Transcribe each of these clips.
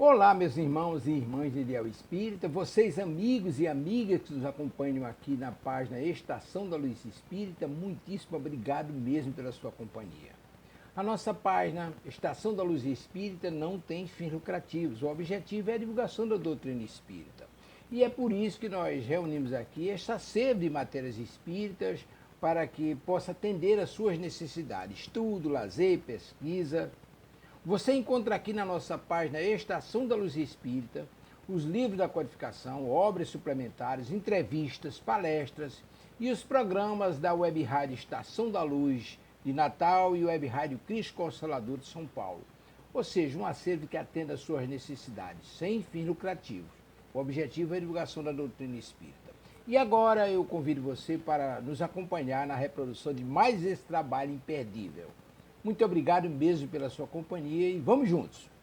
Olá, meus irmãos e irmãs de Ideal Espírita, vocês amigos e amigas que nos acompanham aqui na página Estação da Luz Espírita, muitíssimo obrigado mesmo pela sua companhia. A nossa página Estação da Luz Espírita não tem fins lucrativos, o objetivo é a divulgação da doutrina espírita. E é por isso que nós reunimos aqui esta sede de matérias espíritas para que possa atender às suas necessidades, estudo, lazer, pesquisa. Você encontra aqui na nossa página Estação da Luz Espírita os livros da codificação, obras suplementares, entrevistas, palestras e os programas da Web Rádio Estação da Luz de Natal e Web Rádio Cristo Consolador de São Paulo. Ou seja, um acervo que atenda às suas necessidades, sem fins lucrativos. O objetivo é a divulgação da doutrina espírita. E agora eu convido você para nos acompanhar na reprodução de mais esse trabalho imperdível. Muito obrigado mesmo pela sua companhia e vamos juntos!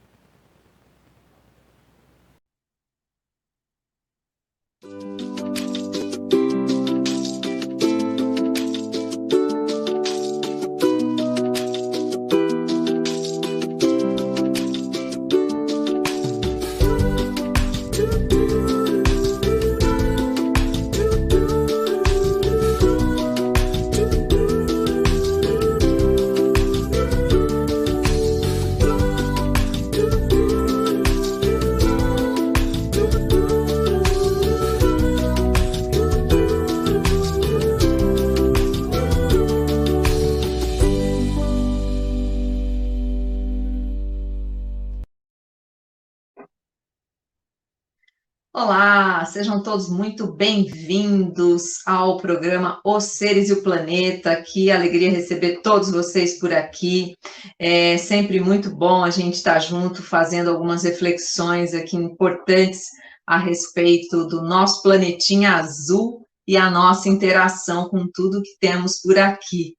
Olá, sejam todos muito bem-vindos ao programa Os Seres e o Planeta. Que alegria receber todos vocês por aqui. É sempre muito bom a gente estar junto, fazendo algumas reflexões aqui importantes a respeito do nosso planetinha azul e a nossa interação com tudo que temos por aqui.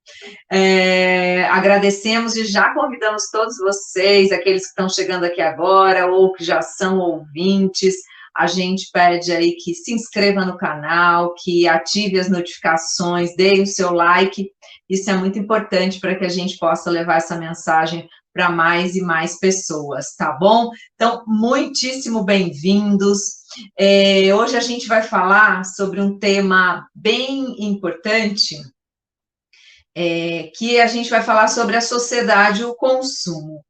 Agradecemos e já convidamos todos vocês, aqueles que estão chegando aqui agora ou que já são ouvintes. A gente pede aí que se inscreva no canal, que ative as notificações, dê o seu like. Isso é muito importante para que a gente possa levar essa mensagem para mais e mais pessoas, tá bom? Então, muitíssimo bem-vindos. Hoje a gente vai falar sobre um tema bem importante, que a gente vai falar sobre a sociedade e o consumo.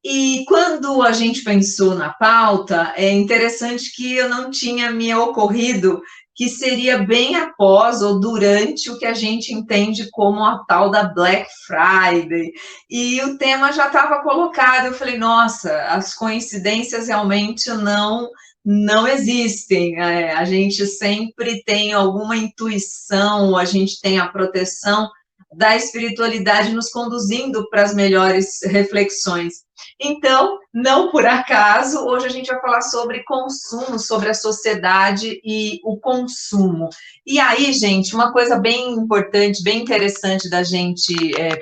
E quando a gente pensou na pauta, é interessante que eu não tinha me ocorrido que seria bem após ou durante o que a gente entende como a tal da Black Friday. E o tema já estava colocado, eu falei, nossa, as coincidências realmente não existem. A gente sempre tem alguma intuição, a gente tem a proteção da espiritualidade nos conduzindo para as melhores reflexões. Então, não por acaso, hoje a gente vai falar sobre consumo, sobre a sociedade e o consumo. E aí, gente, uma coisa bem importante, bem interessante da gente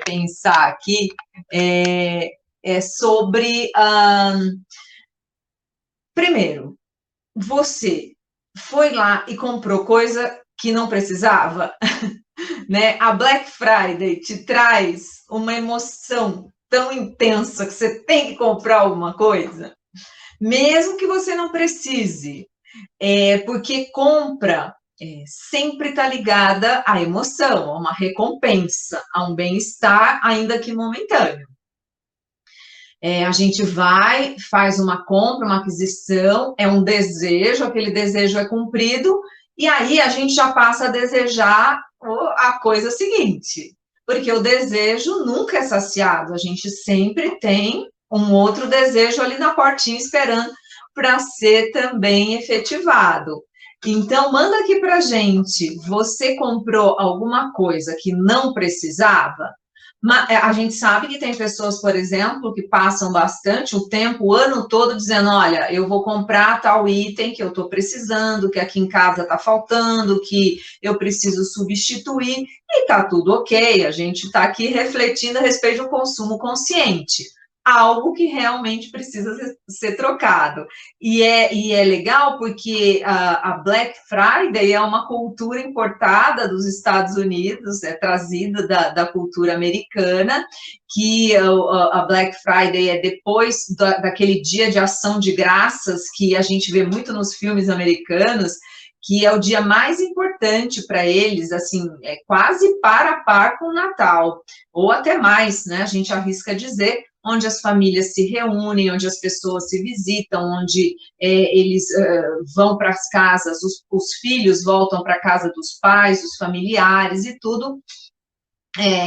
pensar aqui é sobre... Primeiro, você foi lá e comprou coisa que não precisava? Né? A Black Friday te traz uma emoção tão intensa que você tem que comprar alguma coisa, mesmo que você não precise, porque compra sempre está ligada à emoção, a uma recompensa, a um bem-estar, ainda que momentâneo. A gente vai, faz uma compra, uma aquisição, é um desejo, aquele desejo é cumprido, e aí a gente já passa a desejar a coisa seguinte, porque o desejo nunca é saciado, a gente sempre tem um outro desejo ali na portinha esperando para ser também efetivado. Então, manda aqui para a gente, você comprou alguma coisa que não precisava? A gente sabe que tem pessoas, por exemplo, que passam bastante o tempo, o ano todo, dizendo, olha, eu vou comprar tal item que eu estou precisando, que aqui em casa está faltando, que eu preciso substituir, e está tudo ok, a gente está aqui refletindo a respeito de um consumo consciente. algo que realmente precisa ser trocado. E é legal porque a Black Friday é uma cultura importada dos Estados Unidos, é trazida da cultura americana, que a Black Friday é depois daquele dia de ação de graças que a gente vê muito nos filmes americanos, que é o dia mais importante para eles, assim, é quase par a par com o Natal, ou até mais, né? A gente arrisca dizer, onde as famílias se reúnem, onde as pessoas se visitam, onde eles vão para as casas, os filhos voltam para a casa dos pais, os familiares e tudo.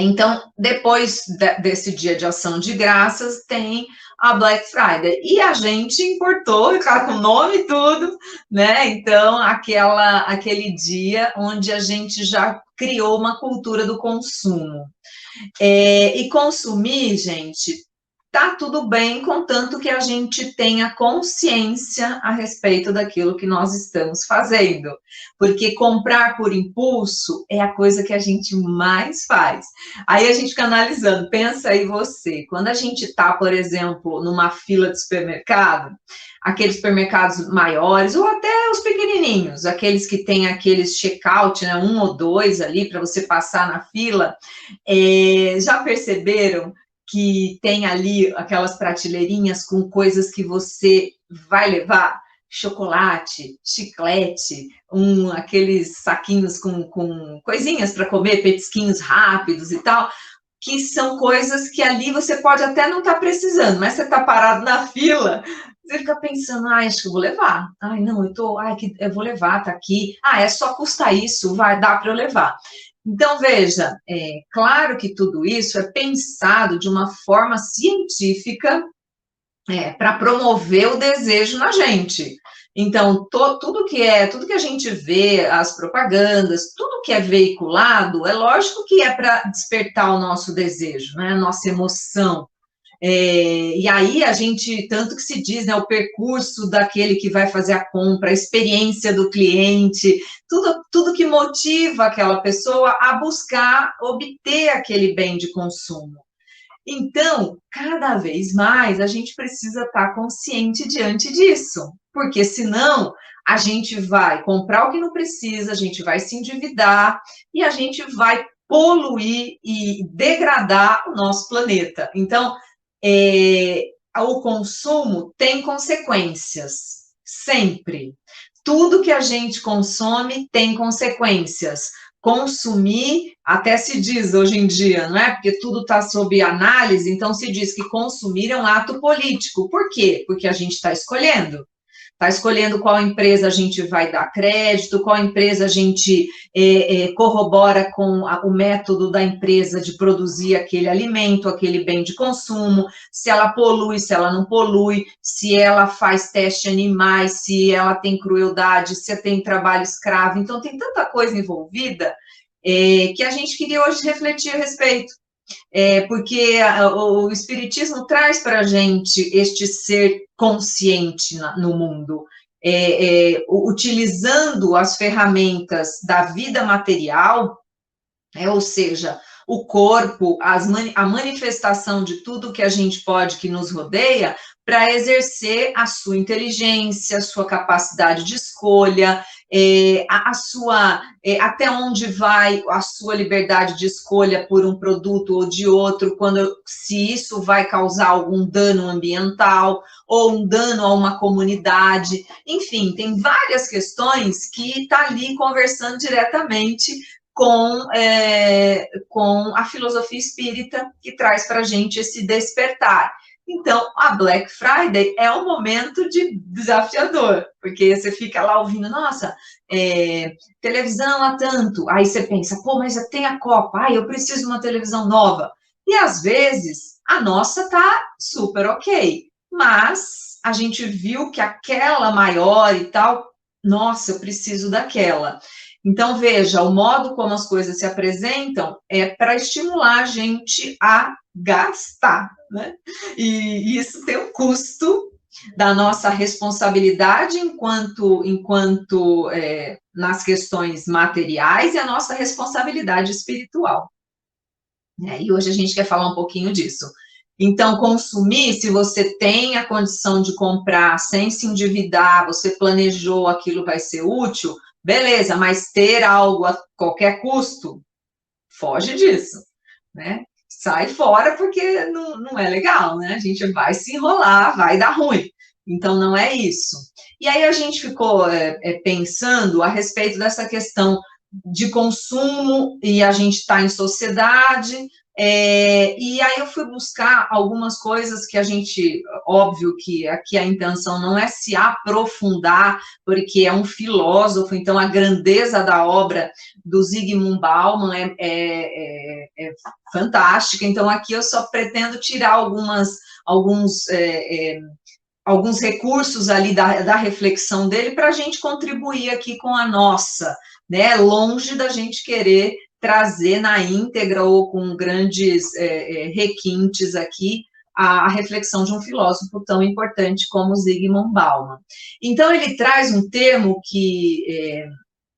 Então, depois desse dia de ação de graças, tem a Black Friday. E a gente importou, cara, com nome e tudo, né? Então, aquele dia onde a gente já criou uma cultura do consumo. E consumir, gente, tá tudo bem, contanto que a gente tenha consciência a respeito daquilo que nós estamos fazendo. Porque comprar por impulso é a coisa que a gente mais faz. Aí a gente fica analisando, pensa aí você, quando a gente tá, por exemplo, numa fila de supermercado, aqueles supermercados maiores, ou até os pequenininhos, aqueles que tem aqueles check-out, né, 1 ou 2 ali, para você passar na fila, já perceberam que tem ali aquelas prateleirinhas com coisas que você vai levar? Chocolate, chiclete, aqueles saquinhos com coisinhas para comer, petisquinhos rápidos e tal, que são coisas que ali você pode até não estar precisando, mas você está parado na fila, você fica pensando, acho que eu vou levar. Não, eu vou levar, tá aqui. É só custar isso, vai dar para eu levar. Então, veja, claro que tudo isso é pensado de uma forma científica para promover o desejo na gente. Então, tudo que a gente vê, as propagandas, tudo que é veiculado, é lógico que é para despertar o nosso desejo, né? A nossa emoção. E aí a gente, tanto que se diz, né, o percurso daquele que vai fazer a compra, a experiência do cliente, tudo que motiva aquela pessoa a buscar obter aquele bem de consumo. Então, cada vez mais a gente precisa estar consciente diante disso, porque senão a gente vai comprar o que não precisa, a gente vai se endividar e a gente vai poluir e degradar o nosso planeta. Então, o consumo tem consequências, sempre. Tudo que a gente consome tem consequências. Consumir, até se diz hoje em dia, não é? Porque tudo está sob análise, então se diz que consumir é um ato político. Por quê? Porque a gente está escolhendo. Está escolhendo qual empresa a gente vai dar crédito, qual empresa a gente corrobora com o método da empresa de produzir aquele alimento, aquele bem de consumo, se ela polui, se ela não polui, se ela faz teste animais, se ela tem crueldade, se tem trabalho escravo. Então, tem tanta coisa envolvida que a gente queria hoje refletir a respeito. Porque o Espiritismo traz para a gente este ser consciente no mundo, utilizando as ferramentas da vida material, ou seja, o corpo, a manifestação de tudo que a gente pode, que nos rodeia, para exercer a sua inteligência, a sua capacidade de escolha, até onde vai a sua liberdade de escolha por um produto ou de outro, se isso vai causar algum dano ambiental ou um dano a uma comunidade. Enfim, tem várias questões que está ali conversando diretamente com a filosofia espírita, que traz para a gente esse despertar. Então, a Black Friday é um momento desafiador, porque você fica lá ouvindo, nossa, televisão há tanto, aí você pensa, mas tem a Copa, eu preciso de uma televisão nova. E, às vezes, a nossa tá super ok, mas a gente viu que aquela maior e tal, nossa, eu preciso daquela. Então, veja, o modo como as coisas se apresentam é para estimular a gente a gastar, né? E isso tem um custo da nossa responsabilidade enquanto nas questões materiais e a nossa responsabilidade espiritual. E hoje a gente quer falar um pouquinho disso. Então, consumir, se você tem a condição de comprar sem se endividar, você planejou, aquilo vai ser útil, beleza, mas ter algo a qualquer custo, foge disso, né? Sai fora porque não é legal, né? A gente vai se enrolar, vai dar ruim. Então, não é isso. E aí a gente ficou pensando a respeito dessa questão de consumo, e a gente está em sociedade, e aí eu fui buscar algumas coisas que a gente, óbvio que aqui a intenção não é se aprofundar, porque é um filósofo, então a grandeza da obra do Zygmunt Bauman é fantástica, então aqui eu só pretendo tirar alguns recursos ali da reflexão dele para a gente contribuir aqui com a nossa, né? Longe da gente querer trazer na íntegra ou com grandes requintes aqui a reflexão de um filósofo tão importante como Zygmunt Bauman. Então, ele traz um termo que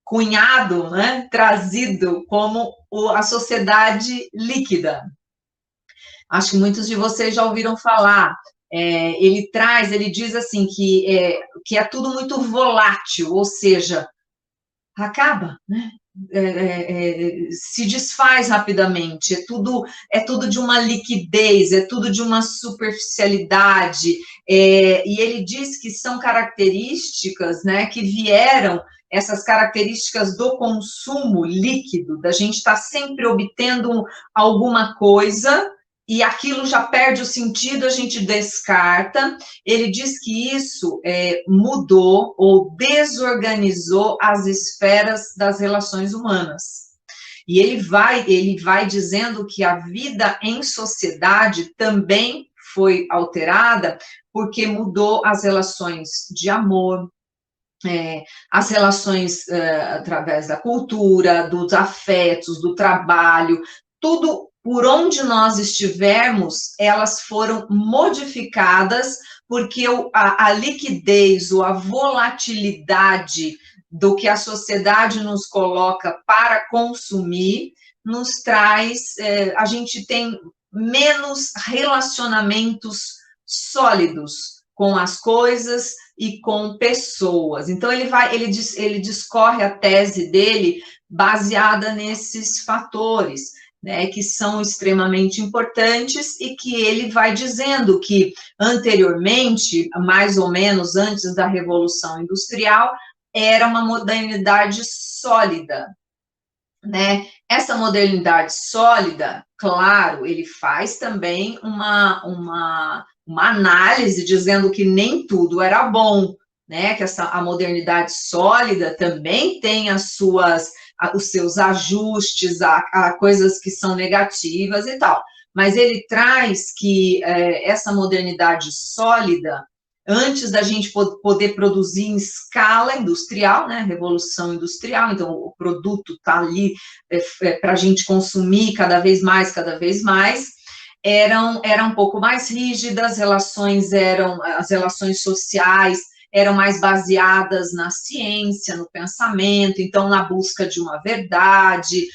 cunhado, né, trazido como a sociedade líquida. Acho que muitos de vocês já ouviram falar. Ele diz assim que é tudo muito volátil, ou seja, acaba, né? Se desfaz rapidamente, é tudo de uma liquidez, é tudo de uma superficialidade, e ele diz que são características, né, que vieram, essas características do consumo líquido, da gente estar sempre obtendo alguma coisa, e aquilo já perde o sentido, a gente descarta. Ele diz que isso mudou ou desorganizou as esferas das relações humanas. E ele vai dizendo que a vida em sociedade também foi alterada porque mudou as relações de amor, as relações através da cultura, dos afetos, do trabalho, tudo por onde nós estivermos, elas foram modificadas porque a liquidez ou a volatilidade do que a sociedade nos coloca para consumir nos traz, a gente tem menos relacionamentos sólidos com as coisas e com pessoas. Então, ele discorre a tese dele baseada nesses fatores, né, que são extremamente importantes e que ele vai dizendo que anteriormente, mais ou menos antes da Revolução Industrial, era uma modernidade sólida, né? Essa modernidade sólida, claro, ele faz também uma análise dizendo que nem tudo era bom, né? Que a modernidade sólida também tem os seus ajustes a coisas que são negativas e tal. Mas ele traz que essa modernidade sólida, antes da gente poder produzir em escala industrial, né, revolução industrial, então o produto está ali para a gente consumir cada vez mais, eram um pouco mais rígidas, as relações sociais eram mais baseadas na ciência, no pensamento, então na busca de uma verdade,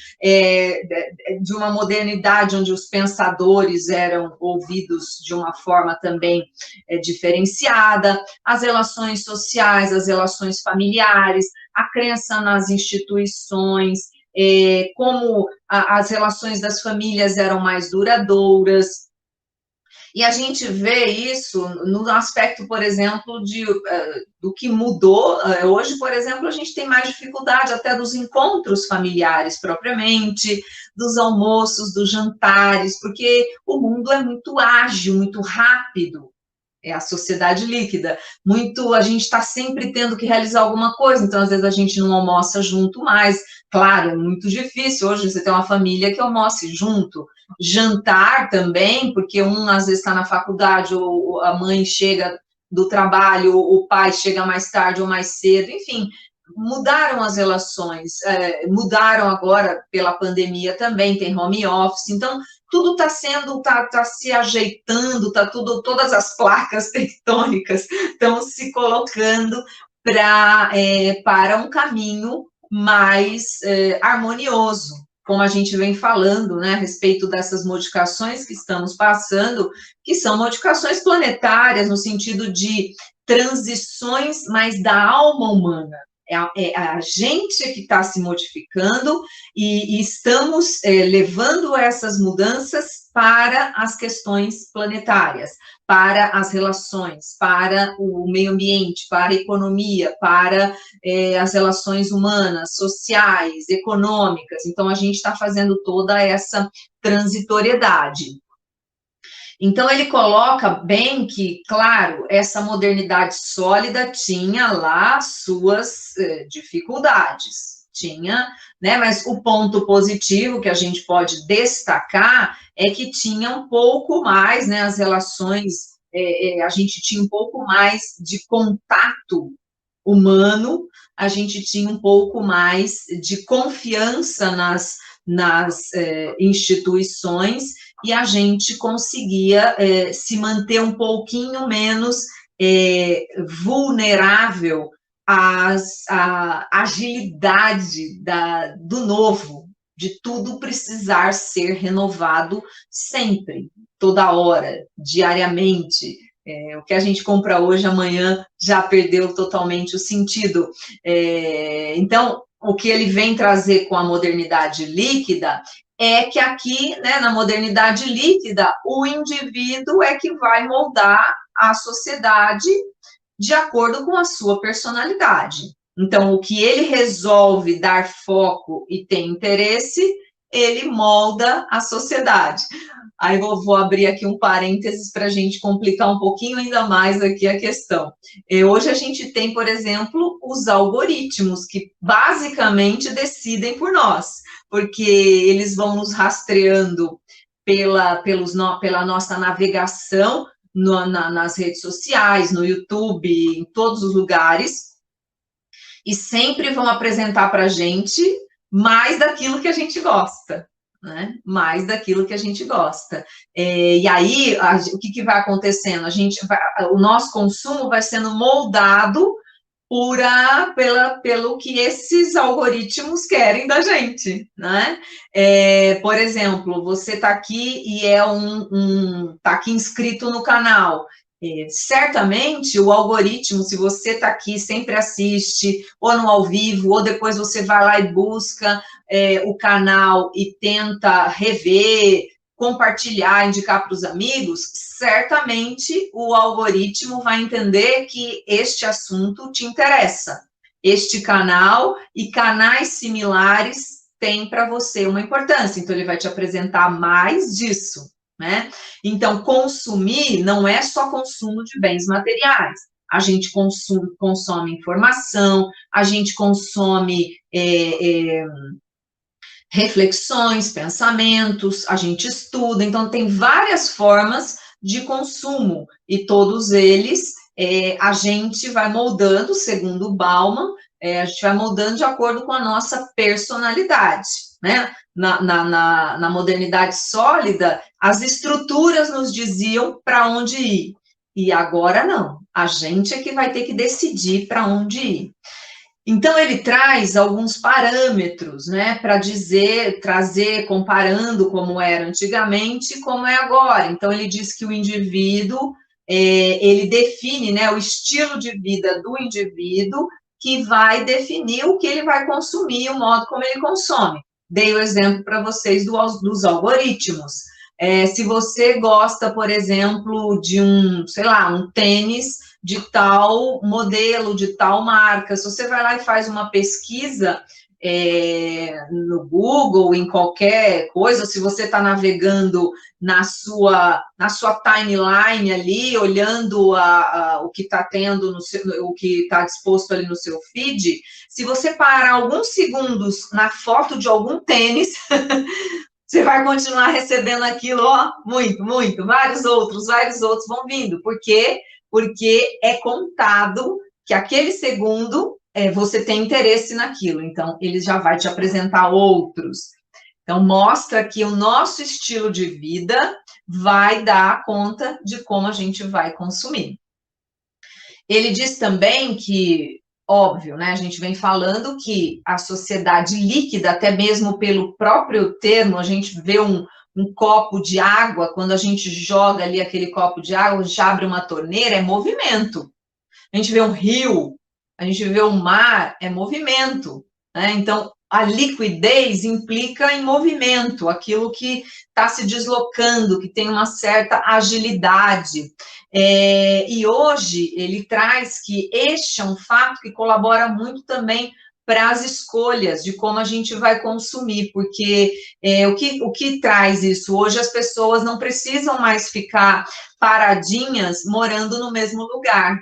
de uma modernidade onde os pensadores eram ouvidos de uma forma também diferenciada, as relações sociais, as relações familiares, a crença nas instituições, como as relações das famílias eram mais duradouras. E a gente vê isso no aspecto, por exemplo, do que mudou. Hoje, por exemplo, a gente tem mais dificuldade até dos encontros familiares propriamente, dos almoços, dos jantares, porque o mundo é muito ágil, muito rápido. É a sociedade líquida. A gente está sempre tendo que realizar alguma coisa, então às vezes a gente não almoça junto mais. Claro, é muito difícil hoje você ter uma família que almoce junto. Jantar também, porque um às vezes está na faculdade, ou a mãe chega do trabalho, o pai chega mais tarde ou mais cedo, enfim, mudaram as relações, mudaram agora pela pandemia também, tem home office, então tudo está se ajeitando, todas as placas tectônicas estão se colocando para um caminho mais harmonioso, como a gente vem falando, né, a respeito dessas modificações que estamos passando, que são modificações planetárias, no sentido de transições, mas da alma humana. É a gente que está se modificando e estamos levando essas mudanças para as questões planetárias, para as relações, para o meio ambiente, para a economia, para as relações humanas, sociais, econômicas. Então, a gente está fazendo toda essa transitoriedade. Então, ele coloca bem que, claro, essa modernidade sólida tinha lá suas dificuldades, tinha, né, mas o ponto positivo que a gente pode destacar é que tinha um pouco mais, né, as relações, a gente tinha um pouco mais de contato humano, a gente tinha um pouco mais de confiança nas instituições, e a gente conseguia se manter um pouquinho menos vulnerável à agilidade do novo, de tudo precisar ser renovado sempre, toda hora, diariamente. O que a gente compra hoje, amanhã já perdeu totalmente o sentido. Então, o que ele vem trazer com a modernidade líquida é que aqui, né, na modernidade líquida, o indivíduo é que vai moldar a sociedade de acordo com a sua personalidade. Então, o que ele resolve dar foco e tem interesse, ele molda a sociedade. Aí eu vou abrir aqui um parênteses para a gente complicar um pouquinho ainda mais aqui a questão. Hoje a gente tem, por exemplo, os algoritmos, que basicamente decidem por nós, porque eles vão nos rastreando pela nossa navegação nas redes sociais, no YouTube, em todos os lugares, e sempre vão apresentar para a gente mais daquilo que a gente gosta, né? Mais daquilo que a gente gosta. E aí, o que vai acontecendo? O nosso consumo vai sendo moldado pelo que esses algoritmos querem da gente, né? Por exemplo, você está aqui e tá aqui inscrito no canal. Certamente o algoritmo, se você está aqui, sempre assiste, ou no ao vivo, ou depois você vai lá e busca o canal e tenta rever, compartilhar, indicar para os amigos, certamente o algoritmo vai entender que este assunto te interessa. Este canal e canais similares têm para você uma importância, então ele vai te apresentar mais disso, né? Então, consumir não é só consumo de bens materiais. A gente consome informação, a gente consome reflexões, pensamentos, a gente estuda, então tem várias formas de consumo, e todos eles a gente vai moldando, segundo o Bauman, a gente vai moldando de acordo com a nossa personalidade, né? Na modernidade sólida, as estruturas nos diziam para onde ir, e agora não, a gente é que vai ter que decidir para onde ir. Então, ele traz alguns parâmetros, né, para trazer, comparando como era antigamente, como é agora. Então, ele diz que o indivíduo, ele define, né, o estilo de vida do indivíduo, que vai definir o que ele vai consumir, o modo como ele consome. Dei o exemplo para vocês dos algoritmos. Se você gosta, por exemplo, de um tênis de tal modelo, de tal marca, se você vai lá e faz uma pesquisa no Google, em qualquer coisa, se você está navegando na sua timeline ali, olhando o que está tendo, o que está disposto ali no seu feed, se você parar alguns segundos na foto de algum tênis, você vai continuar recebendo aquilo, muito, vários outros vão vindo, porque é contado que aquele segundo você tem interesse naquilo, então ele já vai te apresentar outros. Então, mostra que o nosso estilo de vida vai dar conta de como a gente vai consumir. Ele diz também que óbvio, né? A gente vem falando que a sociedade líquida, até mesmo pelo próprio termo, a gente vê um copo de água, quando a gente joga ali aquele copo de água, a gente abre uma torneira, é movimento. A gente vê um rio, a gente vê um mar, é movimento, né? Então, a liquidez implica em movimento, aquilo que está se deslocando, que tem uma certa agilidade. E hoje ele traz que este é um fato que colabora muito também para as escolhas de como a gente vai consumir, porque o que traz isso? Hoje as pessoas não precisam mais ficar paradinhas morando no mesmo lugar,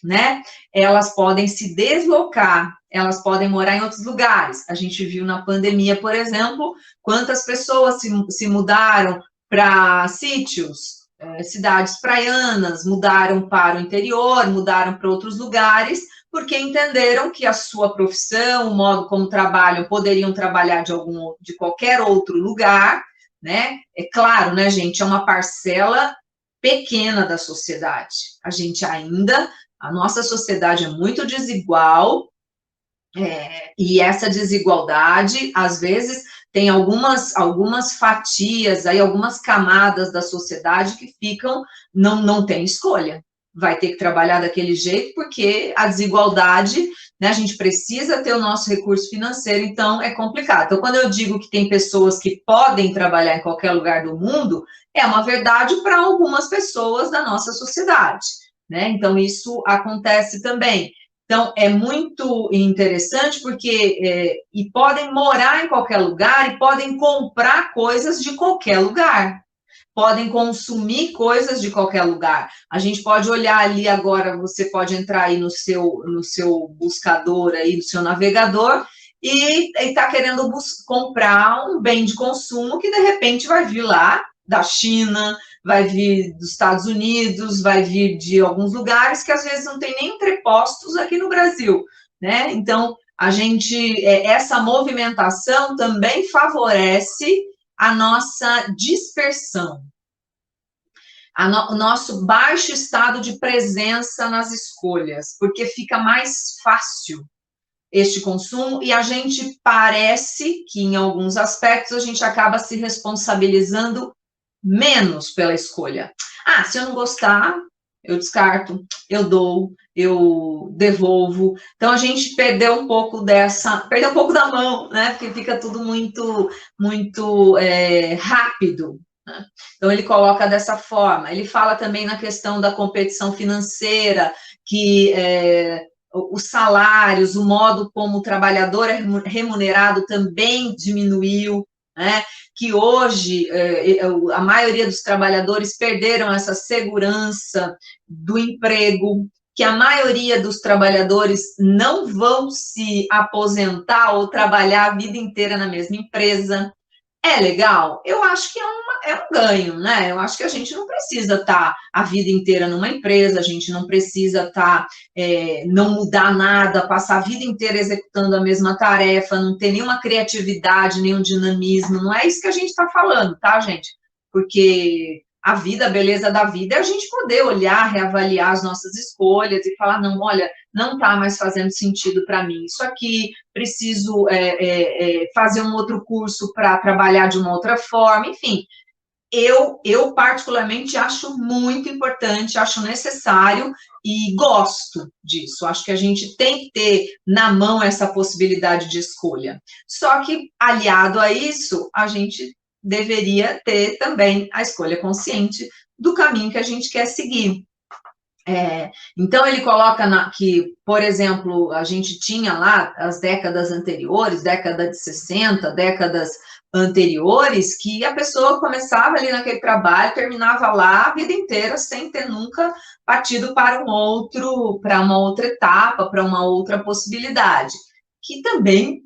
né? Elas podem se deslocar, elas podem morar em outros lugares. A gente viu na pandemia, por exemplo, quantas pessoas se mudaram para sítios, cidades praianas, mudaram para o interior, mudaram para outros lugares, porque entenderam que a sua profissão, o modo como trabalham, poderiam trabalhar de qualquer outro lugar, né? É claro, né, gente, é uma parcela pequena da sociedade. A nossa sociedade é muito desigual, e essa desigualdade, às vezes, tem algumas fatias, aí, algumas camadas da sociedade que não tem escolha. Vai ter que trabalhar daquele jeito, porque a desigualdade, né, a gente precisa ter o nosso recurso financeiro, então é complicado. Então, quando eu digo que tem pessoas que podem trabalhar em qualquer lugar do mundo, é uma verdade para algumas pessoas da nossa sociedade, né? Então, isso acontece também. Então, é muito interessante porque e podem morar em qualquer lugar e podem comprar coisas de qualquer lugar, podem consumir coisas de qualquer lugar. A gente pode olhar ali agora, você pode entrar aí no seu buscador, aí, no seu navegador, e está querendo comprar um bem de consumo que, de repente, vai vir lá da China, vai vir dos Estados Unidos, vai vir de alguns lugares que às vezes não tem nem entrepostos aqui no Brasil, né? Então, essa movimentação também favorece a nossa dispersão, o nosso baixo estado de presença nas escolhas, porque fica mais fácil este consumo e a gente parece que, em alguns aspectos, a gente acaba se responsabilizando menos pela escolha. Ah, se eu não gostar, eu descarto, eu dou, eu devolvo. Então a gente perdeu um pouco da mão, né? Porque fica tudo muito rápido, né? Então ele coloca dessa forma. Ele fala também na questão da competição financeira, que os salários, o modo como o trabalhador é remunerado também diminuiu, né? Que hoje a maioria dos trabalhadores perderam essa segurança do emprego, que a maioria dos trabalhadores não vão se aposentar ou trabalhar a vida inteira na mesma empresa. É legal? Eu acho que é um ganho, né? Eu acho que a gente não precisa estar a vida inteira numa empresa, a gente não precisa não mudar nada, passar a vida inteira executando a mesma tarefa, não ter nenhuma criatividade, nenhum dinamismo. Não é isso que a gente está falando, tá, gente? Porque a vida, a beleza da vida é a gente poder olhar, reavaliar as nossas escolhas e falar, não, olha, não está mais fazendo sentido para mim. Isso aqui, preciso fazer um outro curso para trabalhar de uma outra forma, enfim. Eu particularmente acho muito importante, acho necessário e gosto disso. Acho que a gente tem que ter na mão essa possibilidade de escolha. Só que, aliado a isso, a gente deveria ter também a escolha consciente do caminho que a gente quer seguir. Então, ele coloca que, por exemplo, a gente tinha lá as décadas anteriores, década de 60, décadas anteriores, que a pessoa começava ali naquele trabalho, terminava lá a vida inteira sem ter nunca partido para uma outra etapa, para uma outra possibilidade, que também,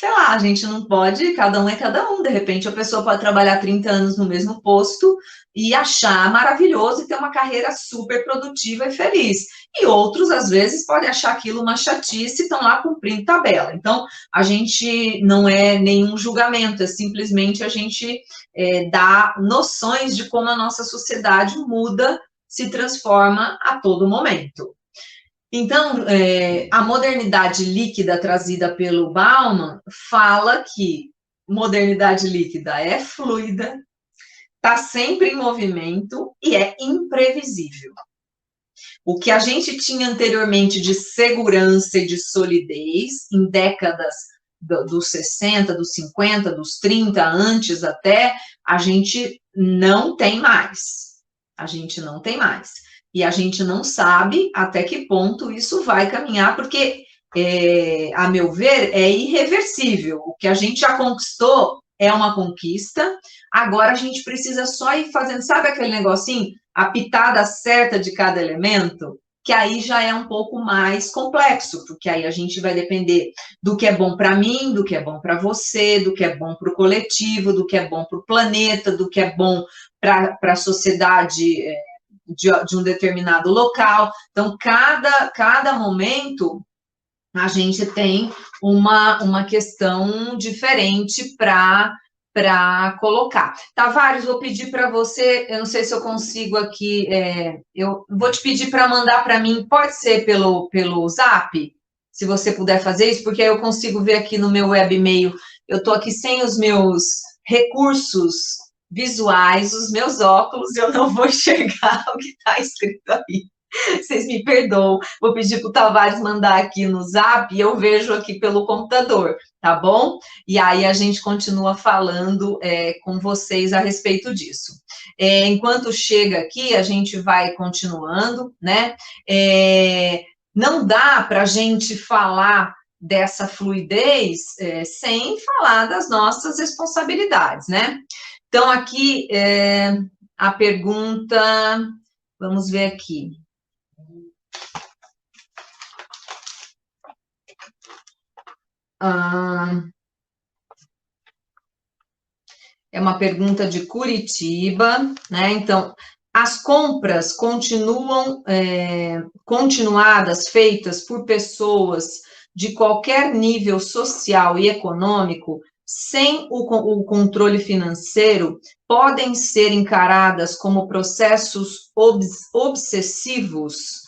sei lá, a gente não pode, cada um é cada um, de repente a pessoa pode trabalhar 30 anos no mesmo posto e achar maravilhoso e ter uma carreira super produtiva e feliz. E outros, às vezes, podem achar aquilo uma chatice e estão lá cumprindo tabela. Então, a gente não é nenhum julgamento, é simplesmente a gente dá noções de como a nossa sociedade muda, se transforma a todo momento. Então, a modernidade líquida trazida pelo Bauman fala que modernidade líquida é fluida, está sempre em movimento e é imprevisível. O que a gente tinha anteriormente de segurança e de solidez, em décadas dos 60, dos 50, dos 30, antes até, a gente não tem mais. A gente não tem mais. E a gente não sabe até que ponto isso vai caminhar, porque, a meu ver, é irreversível. O que a gente já conquistou é uma conquista, agora a gente precisa só ir fazendo, sabe aquele negocinho? A pitada certa de cada elemento, que aí já é um pouco mais complexo, porque aí a gente vai depender do que é bom para mim, do que é bom para você, do que é bom para o coletivo, do que é bom para o planeta, do que é bom para a sociedade de um determinado local. Então, cada momento a gente tem uma questão diferente para colocar. Tavares, vou pedir para você, eu não sei se eu consigo aqui, eu vou te pedir para mandar para mim, pode ser pelo Zap, se você puder fazer isso, porque aí eu consigo ver aqui no meu webmail, eu estou aqui sem os meus recursos visuais, os meus óculos, eu não vou enxergar o que está escrito aí. Vocês me perdoam, vou pedir para o Tavares mandar aqui no Zap e eu vejo aqui pelo computador, tá bom? E aí a gente continua falando com vocês a respeito disso. Enquanto chega aqui, a gente vai continuando, né? Não dá para a gente falar dessa fluidez sem falar das nossas responsabilidades, né? Então, aqui, a pergunta, vamos ver aqui. É uma pergunta de Curitiba, né? Então, as compras continuadas feitas por pessoas de qualquer nível social e econômico, sem o controle financeiro, podem ser encaradas como processos obsessivos?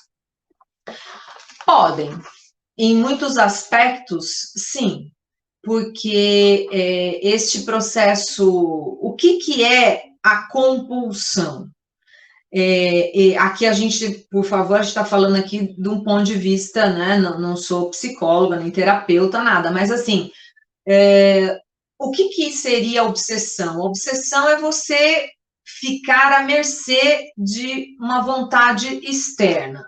Podem. Em muitos aspectos, sim, porque este processo, o que é a compulsão? Aqui a gente, por favor, a gente está falando aqui de um ponto de vista, né? Não sou psicóloga, nem terapeuta, nada, mas assim, o que seria obsessão? Obsessão é você ficar à mercê de uma vontade externa.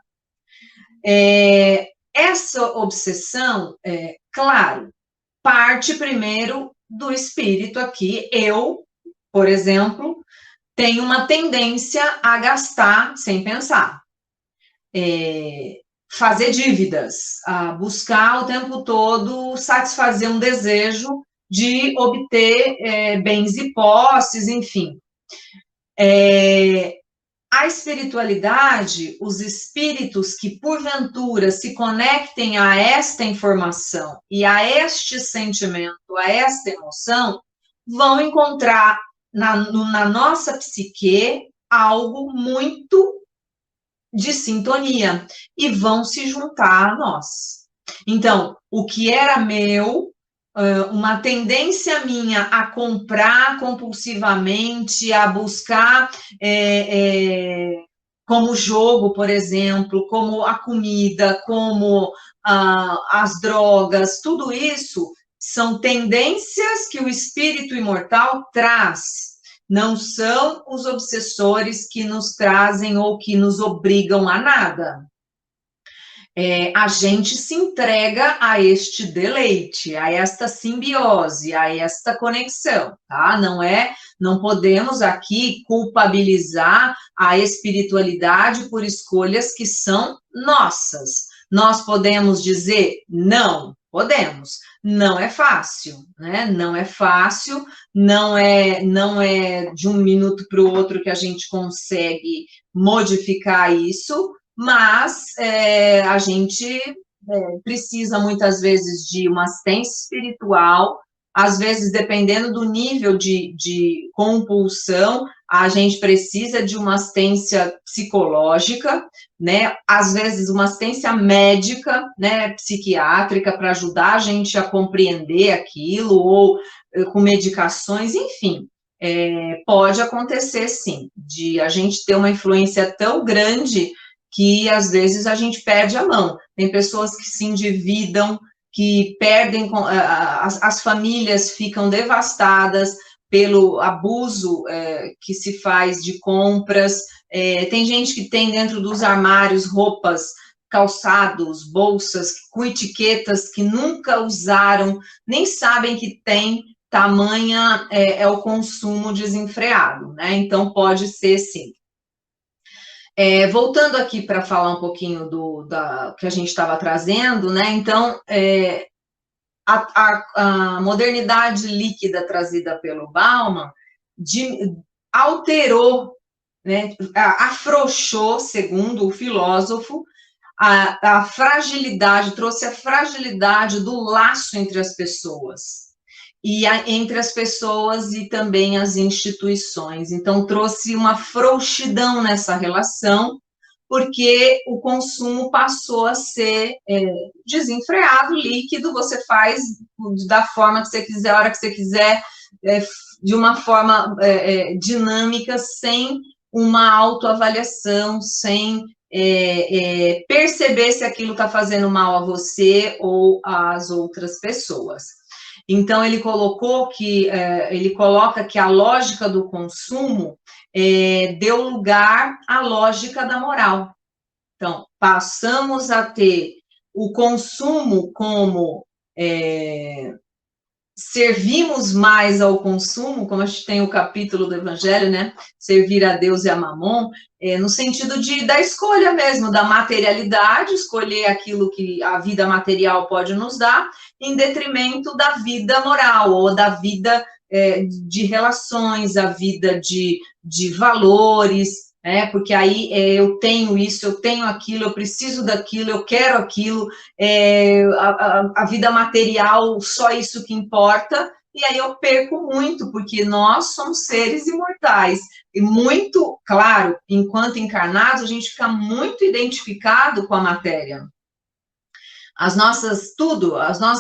Essa obsessão, claro, parte primeiro do espírito aqui. Eu, por exemplo, tenho uma tendência a gastar sem pensar. Fazer dívidas, a buscar o tempo todo satisfazer um desejo de obter bens e posses, enfim. A espiritualidade, os espíritos que, porventura, se conectem a esta informação e a este sentimento, a esta emoção, vão encontrar na nossa psique algo muito de sintonia e vão se juntar a nós. Então, o que era meu, uma tendência minha a comprar compulsivamente, a buscar como jogo, por exemplo, como a comida, como as drogas, tudo isso são tendências que o espírito imortal traz. Não são os obsessores que nos trazem ou que nos obrigam a nada. A gente se entrega a este deleite, a esta simbiose, a esta conexão, tá? Não podemos aqui culpabilizar a espiritualidade por escolhas que são nossas. Nós podemos dizer não? Podemos. Não é fácil, né? Não é fácil, não é de um minuto para o outro que a gente consegue modificar isso, mas a gente precisa muitas vezes de uma assistência espiritual às vezes, dependendo do nível de compulsão, a gente precisa de uma assistência psicológica, né? Às vezes, uma assistência médica, né? Psiquiátrica, para ajudar a gente a compreender aquilo, ou com medicações, enfim. Pode acontecer, sim, de a gente ter uma influência tão grande que, às vezes, a gente perde a mão. Tem pessoas que se endividam, que perdem, as famílias ficam devastadas pelo abuso que se faz de compras. Tem gente que tem dentro dos armários roupas, calçados, bolsas com etiquetas que nunca usaram, nem sabem que tem, tamanha é o consumo desenfreado, né? Então, pode ser, sim. Voltando aqui para falar um pouquinho da que a gente estava trazendo, né? Então, a modernidade líquida trazida pelo Bauman alterou, né? Afrouxou, segundo o filósofo, a fragilidade, trouxe a fragilidade do laço entre as pessoas. Entre as pessoas e também as instituições. Então, trouxe uma frouxidão nessa relação, porque o consumo passou a ser desenfreado, líquido, você faz da forma que você quiser, a hora que você quiser, de uma forma dinâmica, sem uma autoavaliação, sem perceber se aquilo está fazendo mal a você ou às outras pessoas. Então, ele coloca que a lógica do consumo deu lugar à lógica da moral. Então, passamos a ter o consumo como servimos mais ao consumo, como a gente tem o capítulo do Evangelho, né? Servir a Deus e a Mamon, no sentido da escolha mesmo, da materialidade, escolher aquilo que a vida material pode nos dar, em detrimento da vida moral, ou da vida de relações, a vida de valores, porque aí eu tenho isso, eu tenho aquilo, eu preciso daquilo, eu quero aquilo, a vida material, só isso que importa, e aí eu perco muito, porque nós somos seres imortais, e muito, claro, enquanto encarnados, a gente fica muito identificado com a matéria. As nossas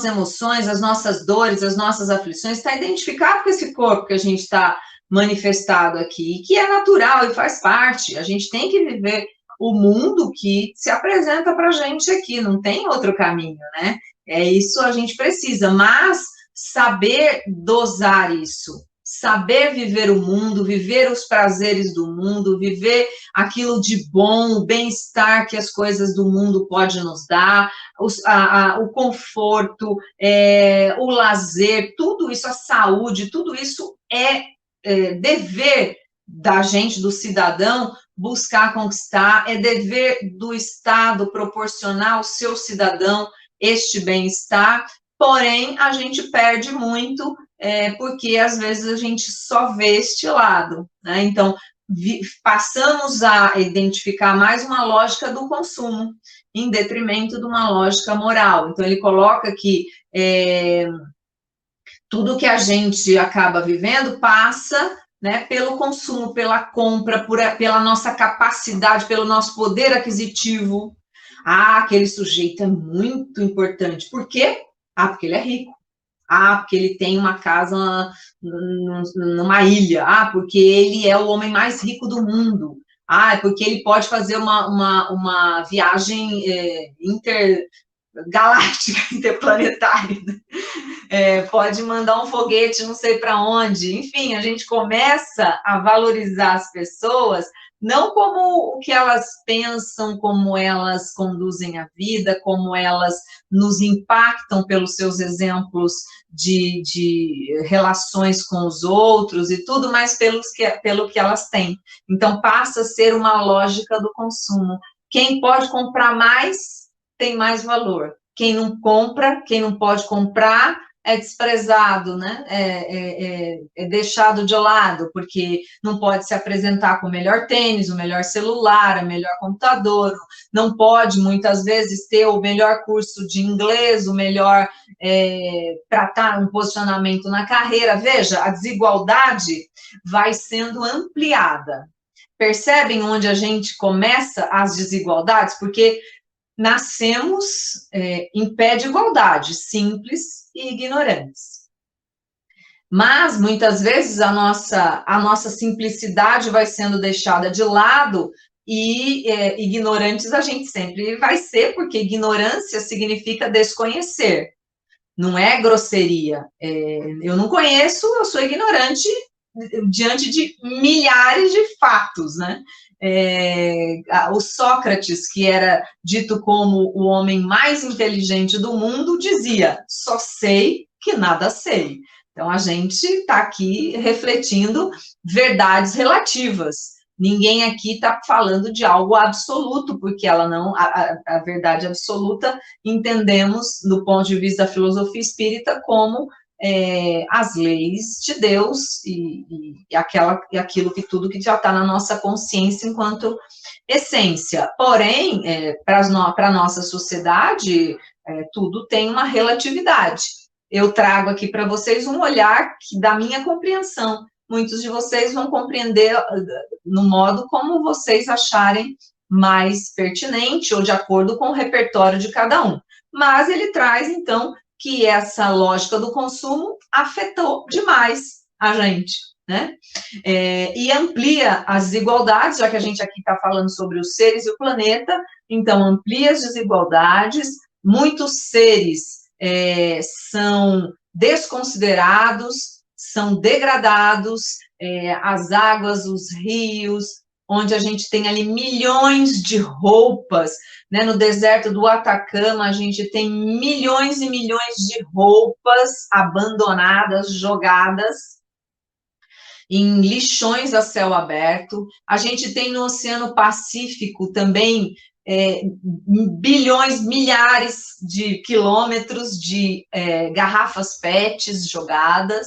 emoções, as nossas dores, as nossas aflições, está identificado com esse corpo que a gente está manifestado aqui, que é natural e faz parte. A gente tem que viver o mundo que se apresenta para a gente aqui, não tem outro caminho, né? Isso a gente precisa, mas saber dosar isso, saber viver o mundo, viver os prazeres do mundo, viver aquilo de bom, o bem-estar que as coisas do mundo podem nos dar, o conforto, o lazer, tudo isso, a saúde, tudo isso dever da gente, do cidadão, buscar conquistar, é dever do Estado proporcionar ao seu cidadão este bem-estar, porém, a gente perde muito, porque às vezes a gente só vê este lado, né? Então, passamos a identificar mais uma lógica do consumo, em detrimento de uma lógica moral. Então, ele coloca que tudo que a gente acaba vivendo passa, né, pelo consumo, pela compra, pela nossa capacidade, pelo nosso poder aquisitivo. Aquele sujeito é muito importante. Por quê? Porque ele é rico. Porque ele tem uma casa numa ilha. Porque ele é o homem mais rico do mundo. Porque ele pode fazer uma viagem intergaláctica, interplanetária. Pode mandar um foguete não sei para onde. Enfim, a gente começa a valorizar as pessoas não como o que elas pensam, como elas conduzem a vida, como elas nos impactam pelos seus exemplos de relações com os outros e tudo, mas pelo que elas têm. Então, passa a ser uma lógica do consumo. Quem pode comprar mais, tem mais valor. Quem não compra, quem não pode comprar, é desprezado, né? É deixado de lado, porque não pode se apresentar com o melhor tênis, o melhor celular, o melhor computador, não pode, muitas vezes, ter o melhor curso de inglês, o melhor para estar um posicionamento na carreira. Veja, a desigualdade vai sendo ampliada. Percebem onde a gente começa as desigualdades? Porque nascemos em pé de igualdade, simples e ignorantes. Mas, muitas vezes, a nossa simplicidade vai sendo deixada de lado e ignorantes a gente sempre vai ser, porque ignorância significa desconhecer, não é grosseria. Eu não conheço, eu sou ignorante diante de milhares de fatos, né? O Sócrates, que era dito como o homem mais inteligente do mundo, dizia: só sei que nada sei. Então, a gente está aqui refletindo verdades relativas. Ninguém aqui está falando de algo absoluto, porque ela não, a verdade absoluta entendemos, do ponto de vista da filosofia espírita, como as leis de Deus e aquilo que tudo que já está na nossa consciência enquanto essência. Porém, para a nossa sociedade, tudo tem uma relatividade. Eu trago aqui para vocês um olhar da minha compreensão. Muitos de vocês vão compreender no modo como vocês acharem mais pertinente ou de acordo com o repertório de cada um. Mas ele traz, então, que essa lógica do consumo afetou demais a gente, né? E amplia as desigualdades, já que a gente aqui está falando sobre os seres e o planeta, então amplia as desigualdades, muitos seres são desconsiderados, são degradados, as águas, os rios, onde a gente tem ali milhões de roupas, né? No deserto do Atacama, a gente tem milhões e milhões de roupas abandonadas, jogadas em lixões a céu aberto. A gente tem no Oceano Pacífico também bilhões, milhares de quilômetros de garrafas PETs jogadas,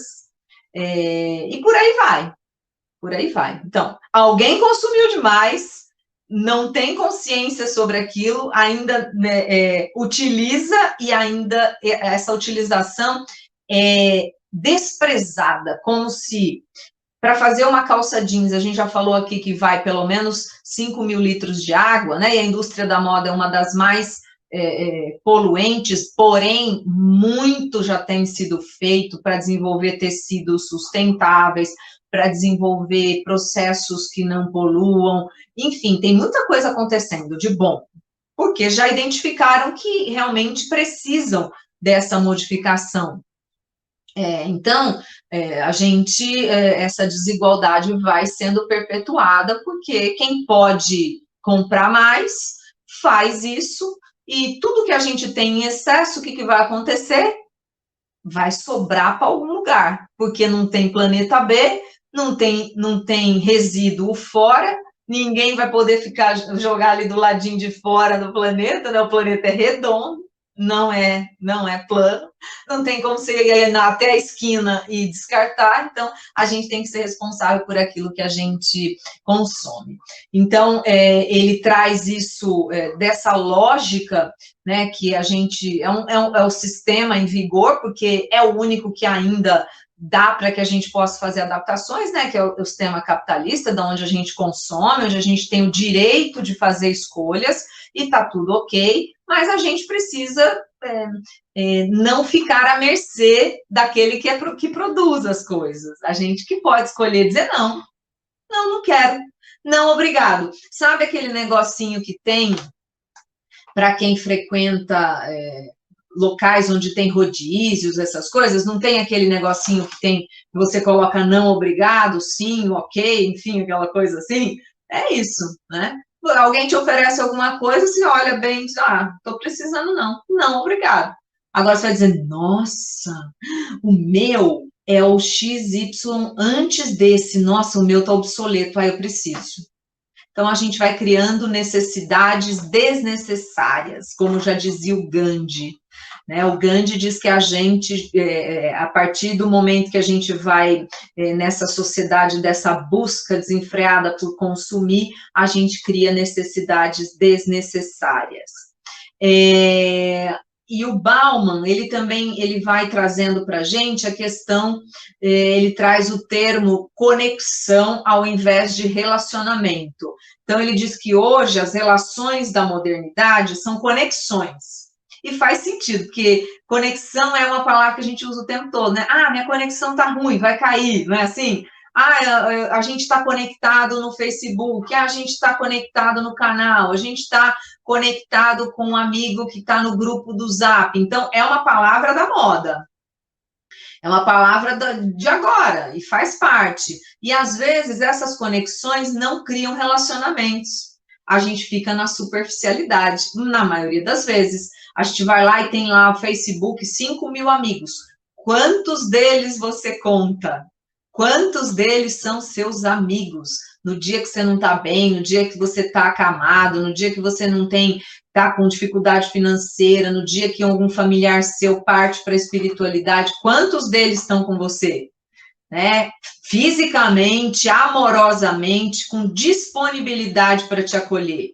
e por aí vai. Por aí vai. Então, alguém consumiu demais, não tem consciência sobre aquilo, ainda utiliza e ainda essa utilização é desprezada, como se para fazer uma calça jeans, a gente já falou aqui que vai pelo menos 5.000 litros de água, né? E a indústria da moda é uma das mais poluentes, porém, muito já tem sido feito para desenvolver tecidos sustentáveis, para desenvolver processos que não poluam, enfim, tem muita coisa acontecendo de bom, porque já identificaram que realmente precisam dessa modificação. Então, essa desigualdade vai sendo perpetuada, porque quem pode comprar mais, faz isso, e tudo que a gente tem em excesso, o que vai acontecer? Vai sobrar para algum lugar, porque não tem planeta B, não tem resíduo fora, ninguém vai poder jogar ali do ladinho de fora do planeta, né? O planeta é redondo, não é plano, não tem como você ir até a esquina e descartar, então a gente tem que ser responsável por aquilo que a gente consome. Então, ele traz isso, dessa lógica, né, que a gente, é o sistema em vigor, porque é o único que ainda dá para que a gente possa fazer adaptações, né, que é o sistema capitalista, da onde a gente consome, onde a gente tem o direito de fazer escolhas, e está tudo ok, mas a gente precisa não ficar à mercê daquele que produz as coisas. A gente que pode escolher dizer não quero, não, obrigado. Sabe aquele negocinho que tem para quem frequenta locais onde tem rodízios, essas coisas? Não tem aquele negocinho que você coloca não, obrigado, sim, ok, enfim, aquela coisa assim? É isso, né? Alguém te oferece alguma coisa, você olha bem e diz, estou precisando não, obrigado. Agora você vai dizer, nossa, o meu é o XY antes desse, nossa, o meu está obsoleto, eu preciso. Então, a gente vai criando necessidades desnecessárias, como já dizia o Gandhi. né? O Gandhi diz que a gente, a partir do momento que a gente vai nessa sociedade dessa busca desenfreada por consumir, a gente cria necessidades desnecessárias. E o Bauman, ele vai trazendo para a gente a questão, ele traz o termo conexão ao invés de relacionamento. Então, ele diz que hoje as relações da modernidade são conexões. E faz sentido, porque conexão é uma palavra que a gente usa o tempo todo, né? Ah, minha conexão está ruim, vai cair, não é assim? Ah, a gente está conectado no Facebook, a gente está conectado no canal, a gente está conectado com um amigo que está no grupo do Zap. Então, é uma palavra da moda. É uma palavra de agora, e faz parte. E, às vezes, essas conexões não criam relacionamentos. A gente fica na superficialidade, na maioria das vezes. A gente vai lá e tem lá o Facebook 5.000 amigos. Quantos deles você conta? Quantos deles são seus amigos? No dia que você não está bem, no dia que você está acamado, no dia que você não está com dificuldade financeira, no dia que algum familiar seu parte para a espiritualidade, quantos deles estão com você? Né? Fisicamente, amorosamente, com disponibilidade para te acolher?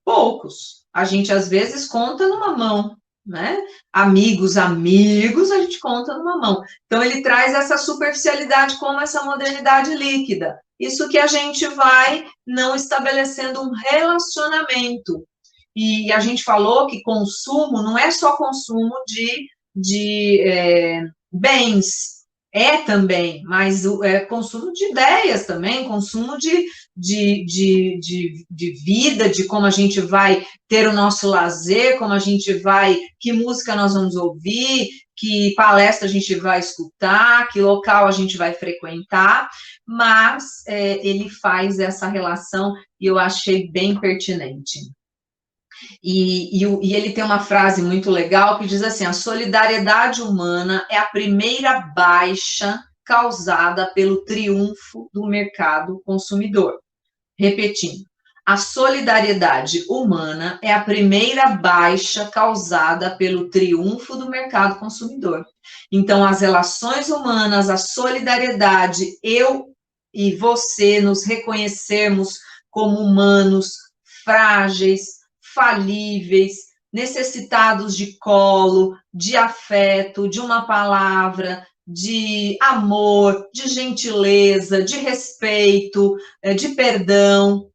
Poucos. A gente, às vezes, conta numa mão, né? Amigos, a gente conta numa mão. Então, ele traz essa superficialidade como essa modernidade líquida. Isso que a gente vai não estabelecendo um relacionamento. E a gente falou que consumo não é só consumo de bens, também, mas consumo de ideias também, consumo de vida, de como a gente vai ter o nosso lazer, como a gente vai, que música nós vamos ouvir, que palestra a gente vai escutar, que local a gente vai frequentar, mas ele faz essa relação e eu achei bem pertinente. E ele tem uma frase muito legal que diz assim: a solidariedade humana é a primeira baixa causada pelo triunfo do mercado consumidor. Repetindo, a solidariedade humana é a primeira baixa causada pelo triunfo do mercado consumidor. Então, as relações humanas, a solidariedade, eu e você nos reconhecermos como humanos frágeis, falíveis, necessitados de colo, de afeto, de uma palavra, de amor, de gentileza, de respeito, de perdão,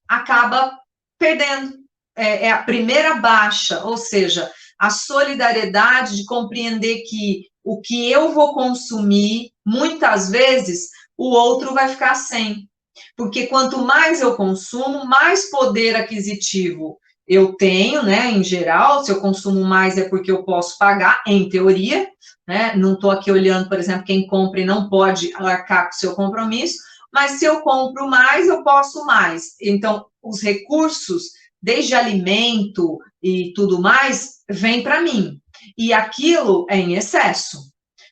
acaba perdendo. É a primeira baixa, ou seja, a solidariedade de compreender que o que eu vou consumir, muitas vezes, o outro vai ficar sem. Porque quanto mais eu consumo, mais poder aquisitivo eu tenho, né, em geral. Se eu consumo mais é porque eu posso pagar, em teoria, né? Não estou aqui olhando, por exemplo, quem compra e não pode arcar com o seu compromisso, mas se eu compro mais, eu posso mais. Então, os recursos, desde alimento e tudo mais, vêm para mim. E aquilo é em excesso,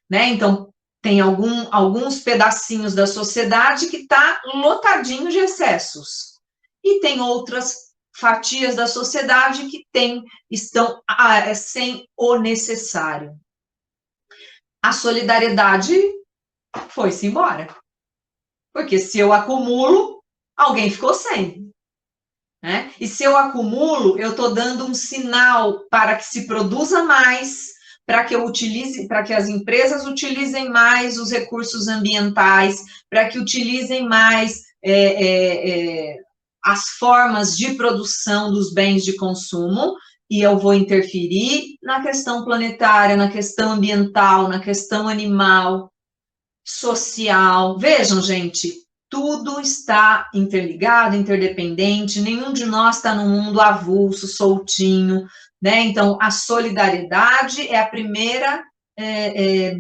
né? Então, tem alguns pedacinhos da sociedade que está lotadinho de excessos. E tem outras fatias da sociedade que estão sem o necessário. A solidariedade foi-se embora. Porque se eu acumulo, alguém ficou sem. Né? E se eu acumulo, eu estou dando um sinal para que se produza mais, para que as empresas utilizem mais os recursos ambientais, para que utilizem mais as formas de produção dos bens de consumo, e eu vou interferir na questão planetária, na questão ambiental, na questão animal, social. Vejam, gente, tudo está interligado, interdependente, nenhum de nós está num mundo avulso, soltinho, né? Então, a solidariedade é a primeira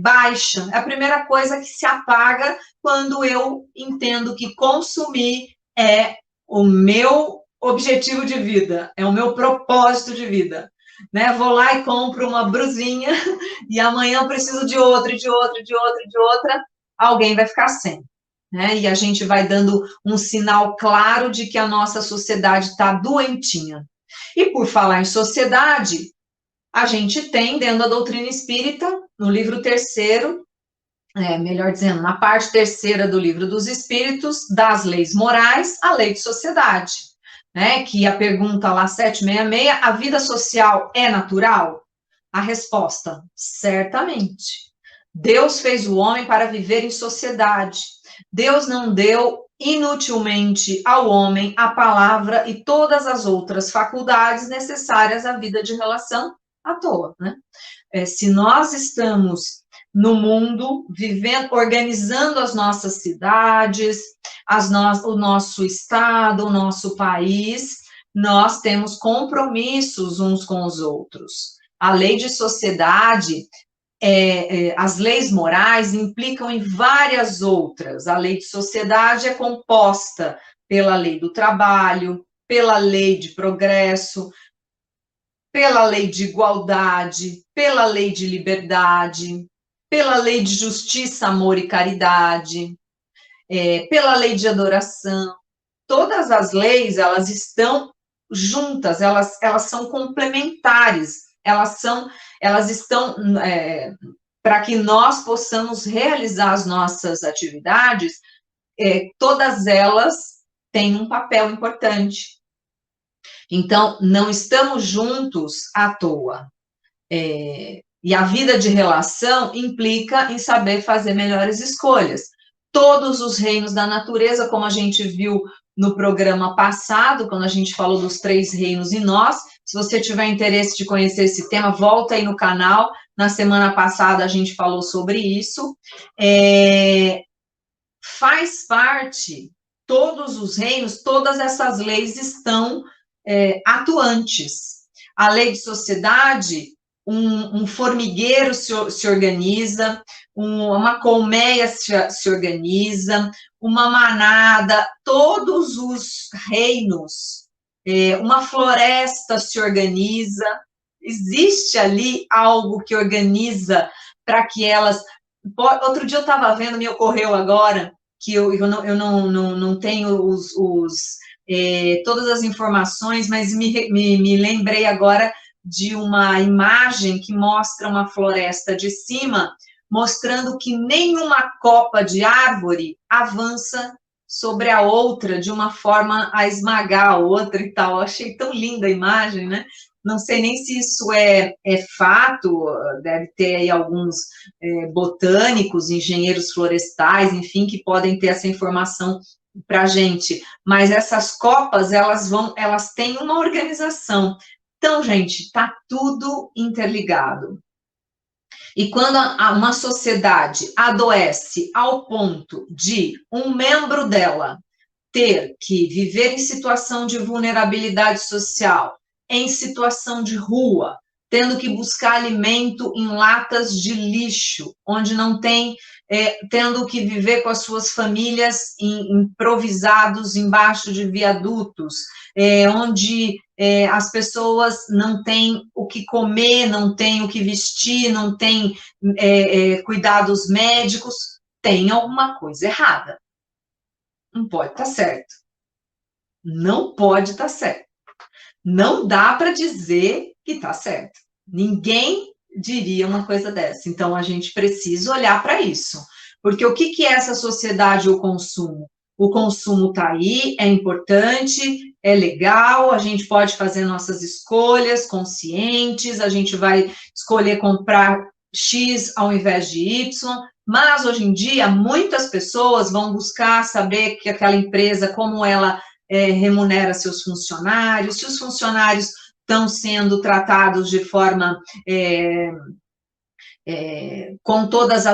baixa, é a primeira coisa que se apaga quando eu entendo que consumir é o meu objetivo de vida, é o meu propósito de vida. Né? Vou lá e compro uma brusinha e amanhã eu preciso de outra, de outra, de outra, de outra, alguém vai ficar sem. Né? E a gente vai dando um sinal claro de que a nossa sociedade está doentinha. E por falar em sociedade, a gente tem dentro da doutrina espírita, no livro terceiro, melhor dizendo, na parte terceira do livro dos Espíritos, das leis morais, a lei de sociedade, né? Que a pergunta lá 766, a vida social é natural? A resposta, certamente. Deus fez o homem para viver em sociedade. Deus não deu inutilmente ao homem a palavra e todas as outras faculdades necessárias à vida de relação à toa, né? Se nós estamos no mundo, vivendo, organizando as nossas cidades, o nosso estado, o nosso país, nós temos compromissos uns com os outros. A lei de sociedade, as leis morais implicam em várias outras. A lei de sociedade é composta pela lei do trabalho, pela lei de progresso, pela lei de igualdade, pela lei de liberdade, pela lei de justiça, amor e caridade, pela lei de adoração. Todas as leis, elas estão juntas, elas são complementares, elas estão para que nós possamos realizar as nossas atividades, todas elas têm um papel importante. Então, não estamos juntos à toa. E a vida de relação implica em saber fazer melhores escolhas. Todos os reinos da natureza, como a gente viu no programa passado, quando a gente falou dos 3 reinos em nós, se você tiver interesse de conhecer esse tema, volta aí no canal. Na semana passada a gente falou sobre isso. Faz parte, todos os reinos, todas essas leis estão atuantes. A lei de sociedade, um formigueiro se organiza, uma colmeia se organiza, uma manada, todos os reinos, uma floresta se organiza, existe ali algo que organiza para que elas... Outro dia eu estava vendo, me ocorreu agora, que eu não tenho todas as informações, mas me lembrei agora de uma imagem que mostra uma floresta de cima, mostrando que nenhuma copa de árvore avança sobre a outra de uma forma a esmagar a outra e tal. Eu achei tão linda a imagem, né? Não sei nem se isso é fato, deve ter aí alguns botânicos, engenheiros florestais, enfim, que podem ter essa informação para a gente, mas essas copas, elas têm uma organização. Então, gente, está tudo interligado. E quando uma sociedade adoece ao ponto de um membro dela ter que viver em situação de vulnerabilidade social, em situação de rua, tendo que buscar alimento em latas de lixo, onde não tem, tendo que viver com as suas famílias improvisados embaixo de viadutos, onde as pessoas não têm o que comer, não têm o que vestir, não têm cuidados médicos, tem alguma coisa errada. Não pode estar certo. Não pode estar certo. Não dá para dizer que está certo. Ninguém diria uma coisa dessa. Então, a gente precisa olhar para isso. Porque o que é essa sociedade ou consumo? O consumo está aí, é importante, é legal, a gente pode fazer nossas escolhas conscientes, a gente vai escolher comprar X ao invés de Y, mas hoje em dia muitas pessoas vão buscar saber que aquela empresa, como ela remunera seus funcionários, se os funcionários estão sendo tratados de forma com todas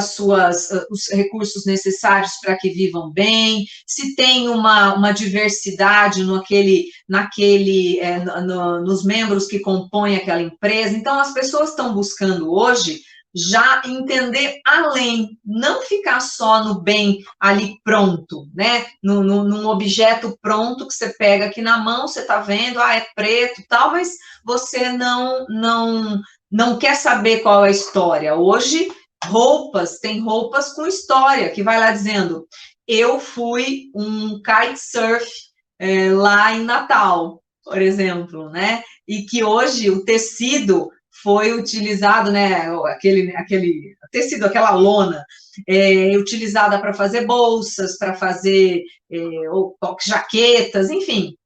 os recursos necessários para que vivam bem, se tem uma diversidade nos membros que compõem aquela empresa. Então, as pessoas estão buscando hoje já entender além, não ficar só no bem ali pronto, né? Num objeto pronto que você pega aqui na mão, você está vendo, é preto e tal, mas você não quer saber qual é a história. Hoje, tem roupas com história, que vai lá dizendo, eu fui um kitesurf lá em Natal, por exemplo, né? E que hoje o tecido foi utilizado, né, aquele tecido, aquela lona, utilizada para fazer bolsas, para fazer ou jaquetas, enfim.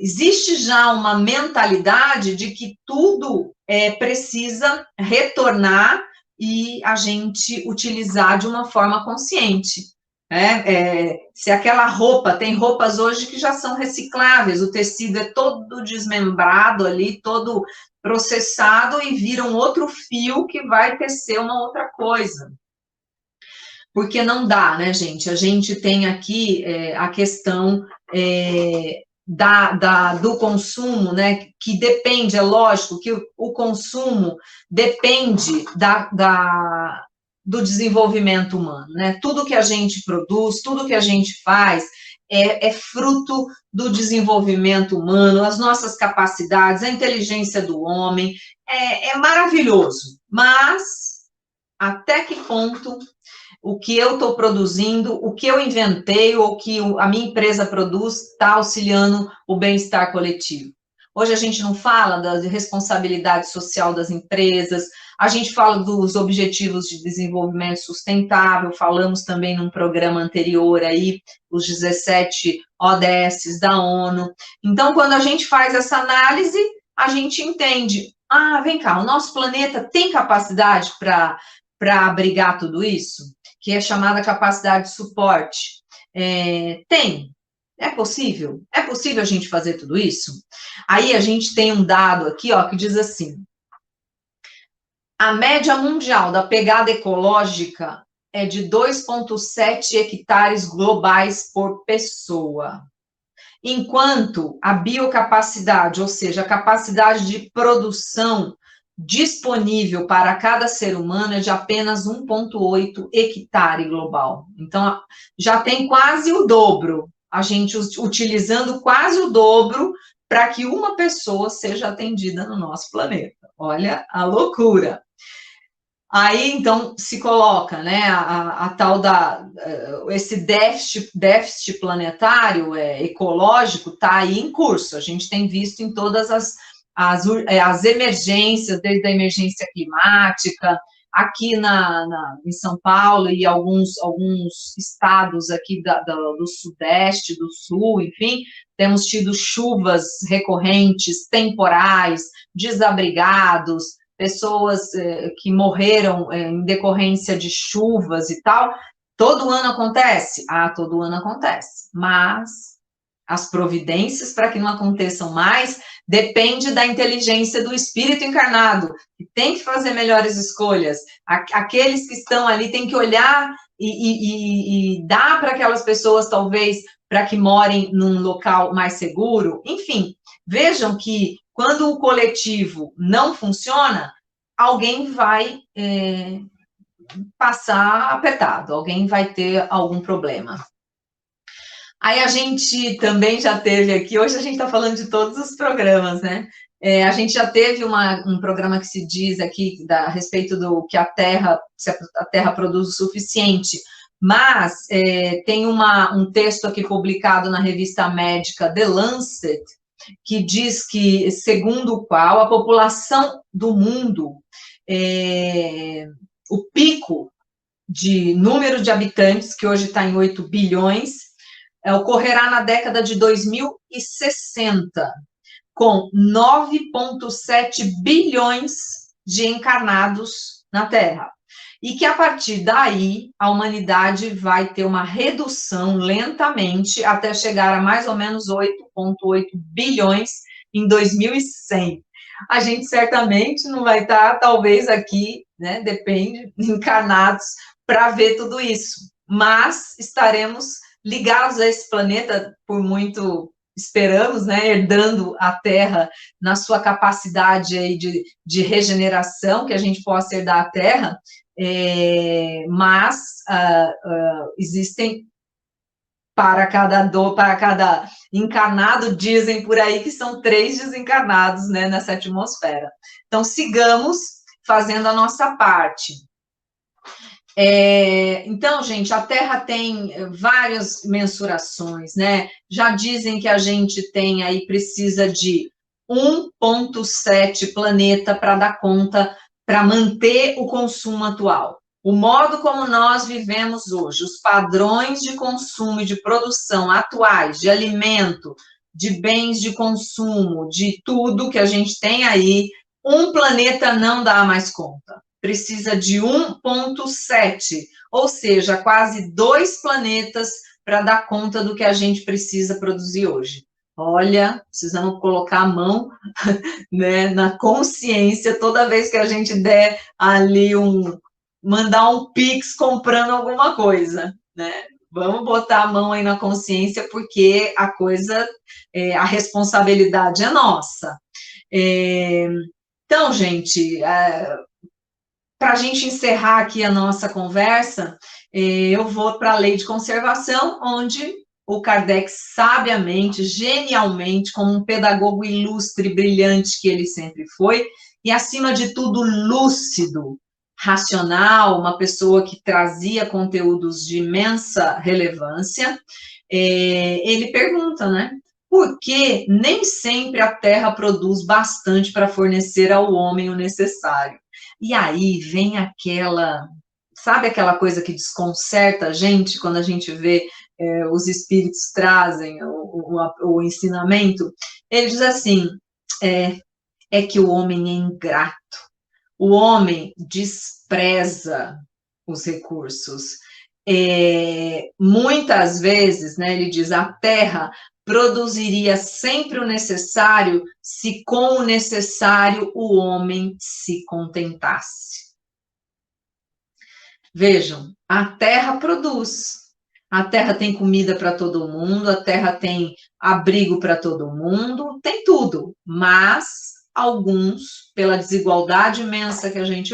Existe já uma mentalidade de que tudo precisa retornar e a gente utilizar de uma forma consciente. Se aquela roupa, tem roupas hoje que já são recicláveis, o tecido é todo desmembrado ali, todo processado e vira um outro fio que vai tecer uma outra coisa. Porque não dá, né, gente? A gente tem aqui a questão do consumo, né, que depende, é lógico que o consumo depende do desenvolvimento humano, né? Tudo que a gente produz, tudo que a gente faz é fruto do desenvolvimento humano, as nossas capacidades, a inteligência do homem, é maravilhoso, mas até que ponto o que eu estou produzindo, o que eu inventei, ou o que a minha empresa produz, está auxiliando o bem-estar coletivo? Hoje a gente não fala da responsabilidade social das empresas, a gente fala dos objetivos de desenvolvimento sustentável, falamos também num programa anterior aí, os 17 ODS da ONU. Então, quando a gente faz essa análise, a gente entende, vem cá, o nosso planeta tem capacidade para abrigar tudo isso? Que é chamada capacidade de suporte. Tem. É possível? É possível a gente fazer tudo isso? Aí a gente tem um dado aqui, ó, que diz assim, a média mundial da pegada ecológica é de 2,7 hectares globais por pessoa, enquanto a biocapacidade, ou seja, a capacidade de produção disponível para cada ser humano é de apenas 1,8 hectare global. Então, já tem quase o dobro, a gente utilizando quase o dobro para que uma pessoa seja atendida no nosso planeta. Olha a loucura. Aí, então, se coloca, né, a tal esse déficit planetário ecológico está aí em curso. A gente tem visto em todas as emergências, desde a emergência climática, aqui em São Paulo e alguns estados aqui do Sudeste, do Sul, enfim, temos tido chuvas recorrentes, temporais, desabrigados, pessoas que morreram em decorrência de chuvas e tal. Todo ano acontece? Todo ano acontece, mas as providências para que não aconteçam mais depende da inteligência do espírito encarnado, que tem que fazer melhores escolhas. Aqueles que estão ali têm que olhar e dar para aquelas pessoas, talvez, para que morem num local mais seguro. Enfim, vejam que quando o coletivo não funciona, alguém vai passar apertado, alguém vai ter algum problema. Aí a gente também já teve aqui, hoje a gente está falando de todos os programas, né? A gente já teve um programa que se diz aqui a respeito do que se a Terra produz o suficiente, mas tem um texto aqui publicado na revista médica The Lancet, que diz que, segundo o qual, a população do mundo, o pico de número de habitantes, que hoje está em 8 bilhões, ocorrerá na década de 2060, com 9,7 bilhões de encarnados na Terra. E que, a partir daí, a humanidade vai ter uma redução lentamente até chegar a mais ou menos 8,8 bilhões em 2100. A gente certamente não vai estar, talvez, aqui, né, depende, encarnados para ver tudo isso. Mas estaremos ligados a esse planeta por muito, esperamos, né, herdando a Terra na sua capacidade aí de regeneração, que a gente possa herdar a Terra, mas existem, para cada encarnado, dizem por aí que são 3 desencarnados, né, nessa atmosfera. Então, sigamos fazendo a nossa parte. Então, gente, a Terra tem várias mensurações, né? Já dizem que a gente tem aí, precisa de 1,7 planeta para dar conta, para manter o consumo atual. O modo como nós vivemos hoje, os padrões de consumo e de produção atuais, de alimento, de bens de consumo, de tudo que a gente tem aí, um planeta não dá mais conta. Precisa de 1,7, ou seja, quase 2 planetas para dar conta do que a gente precisa produzir hoje. Olha, precisamos colocar a mão, né, na consciência toda vez que a gente der ali mandar um Pix comprando alguma coisa, né? Vamos botar a mão aí na consciência, porque a coisa, a responsabilidade é nossa. Então, gente, para a gente encerrar aqui a nossa conversa, eu vou para a lei de conservação, onde o Kardec sabiamente, genialmente, como um pedagogo ilustre, brilhante que ele sempre foi, e acima de tudo lúcido, racional, uma pessoa que trazia conteúdos de imensa relevância, ele pergunta, né? Por que nem sempre a Terra produz bastante para fornecer ao homem o necessário? E aí vem sabe aquela coisa que desconcerta a gente quando a gente vê os espíritos trazem o ensinamento? Ele diz assim, é que o homem é ingrato, o homem despreza os recursos. Muitas vezes, né, ele diz, a Terra produziria sempre o necessário se com o necessário o homem se contentasse. Vejam, a Terra produz. A Terra tem comida para todo mundo, a Terra tem abrigo para todo mundo, tem tudo. Mas alguns, pela desigualdade imensa que a gente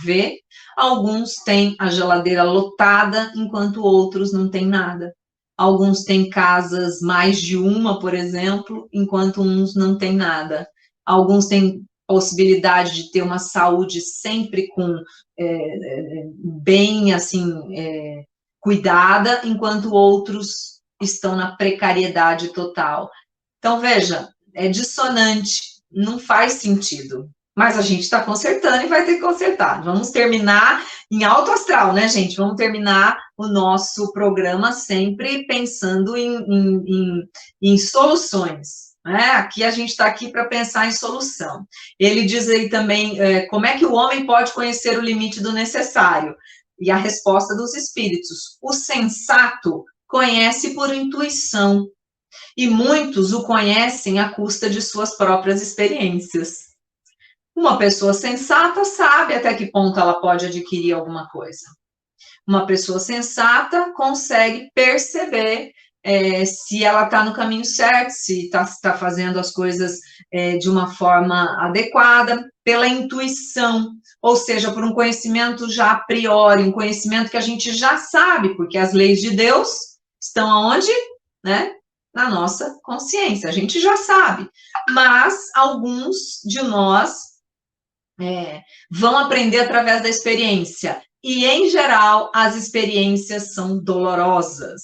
vê, alguns têm a geladeira lotada, enquanto outros não têm nada. Alguns têm casas, mais de uma, por exemplo, enquanto uns não têm nada. Alguns têm possibilidade de ter uma saúde sempre bem, assim, cuidada, enquanto outros estão na precariedade total. Então, veja, é dissonante, não faz sentido. Mas a gente está consertando e vai ter que consertar. Vamos terminar em alto astral, né, gente? Vamos terminar o nosso programa sempre pensando em soluções. Né? Aqui a gente está aqui para pensar em solução. Ele diz aí também, como é que o homem pode conhecer o limite do necessário? E a resposta dos espíritos. O sensato conhece por intuição. E muitos o conhecem à custa de suas próprias experiências. Uma pessoa sensata sabe até que ponto ela pode adquirir alguma coisa. Uma pessoa sensata consegue perceber se ela está no caminho certo, se está fazendo as coisas de uma forma adequada, pela intuição, ou seja, por um conhecimento já a priori, um conhecimento que a gente já sabe, porque as leis de Deus estão aonde? Né? Na nossa consciência, a gente já sabe. Mas alguns de nós vão aprender através da experiência. E, em geral, as experiências são dolorosas,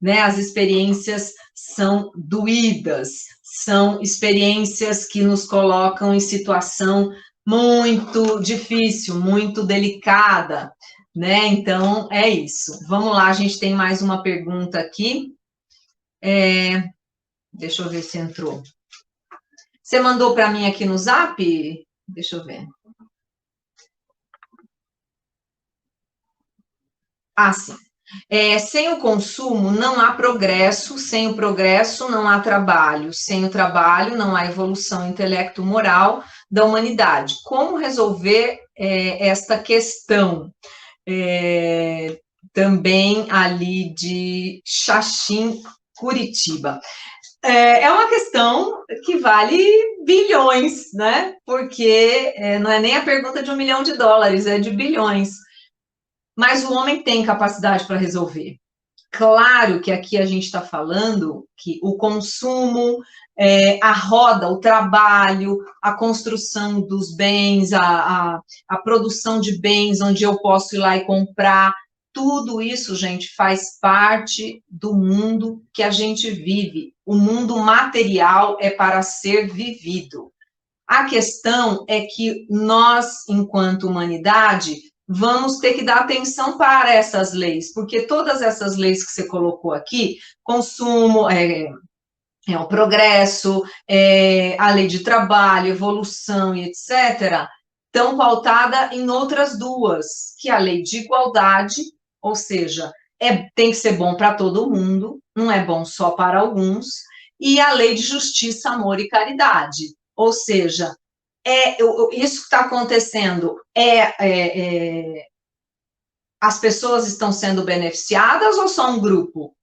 né? As experiências são doídas, são experiências que nos colocam em situação muito difícil, muito delicada, né? Então, é isso. Vamos lá, a gente tem mais uma pergunta aqui. Deixa eu ver se entrou. Você mandou para mim aqui no Zap? Deixa eu ver. Sim. Sem o consumo não há progresso, sem o progresso não há trabalho, sem o trabalho não há evolução intelecto-moral da humanidade. Como resolver esta questão? Também ali de Xaxim, Curitiba. É uma questão que vale bilhões, né? Porque não é nem a pergunta de $1 milhão, é de bilhões. Mas o homem tem capacidade para resolver. Claro que aqui a gente está falando que o consumo, a roda, o trabalho, a construção dos bens, a produção de bens, onde eu posso ir lá e comprar, tudo isso, gente, faz parte do mundo que a gente vive. O mundo material é para ser vivido. A questão é que nós, enquanto humanidade, vamos ter que dar atenção para essas leis, porque todas essas leis que você colocou aqui, consumo, o progresso, a lei de trabalho, evolução e etc., estão pautadas em outras duas, que é a lei de igualdade, ou seja, tem que ser bom para todo mundo, não é bom só para alguns, e a lei de justiça, amor e caridade, ou seja, isso que está acontecendo as pessoas estão sendo beneficiadas ou só um grupo?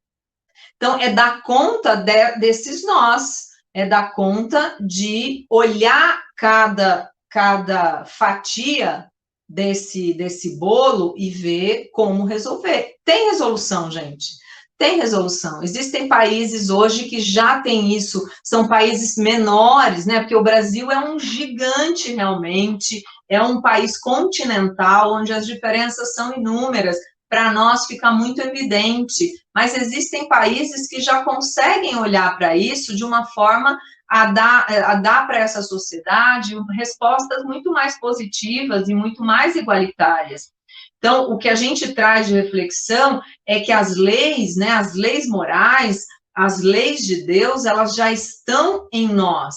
Então, é dar conta desses nós, é dar conta de olhar cada fatia desse bolo e ver como resolver. Tem resolução, gente. Tem resolução. Existem países hoje que já têm isso, são países menores, né? Porque o Brasil é um gigante realmente, é um país continental, onde as diferenças são inúmeras. Para nós fica muito evidente, mas existem países que já conseguem olhar para isso de uma forma a dar para essa sociedade respostas muito mais positivas e muito mais igualitárias. Então, o que a gente traz de reflexão é que as leis, né, as leis morais, as leis de Deus, elas já estão em nós.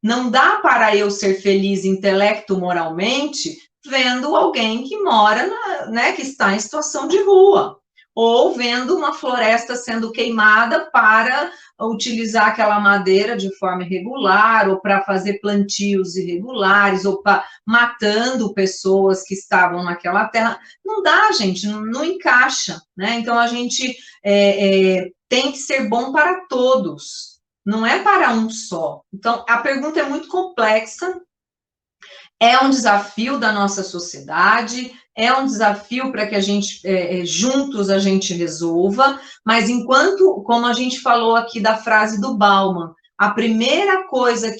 Não dá para eu ser feliz intelecto moralmente vendo alguém que mora, né, que está em situação de rua, ou vendo uma floresta sendo queimada para utilizar aquela madeira de forma irregular, ou para fazer plantios irregulares, ou matando pessoas que estavam naquela terra. Não dá, gente, não encaixa, né? Então, a gente tem que ser bom para todos, não é para um só. Então, a pergunta é muito complexa, é um desafio da nossa sociedade, é um desafio para que a gente, juntos, a gente resolva, mas enquanto, como a gente falou aqui da frase do Bauman, a primeira coisa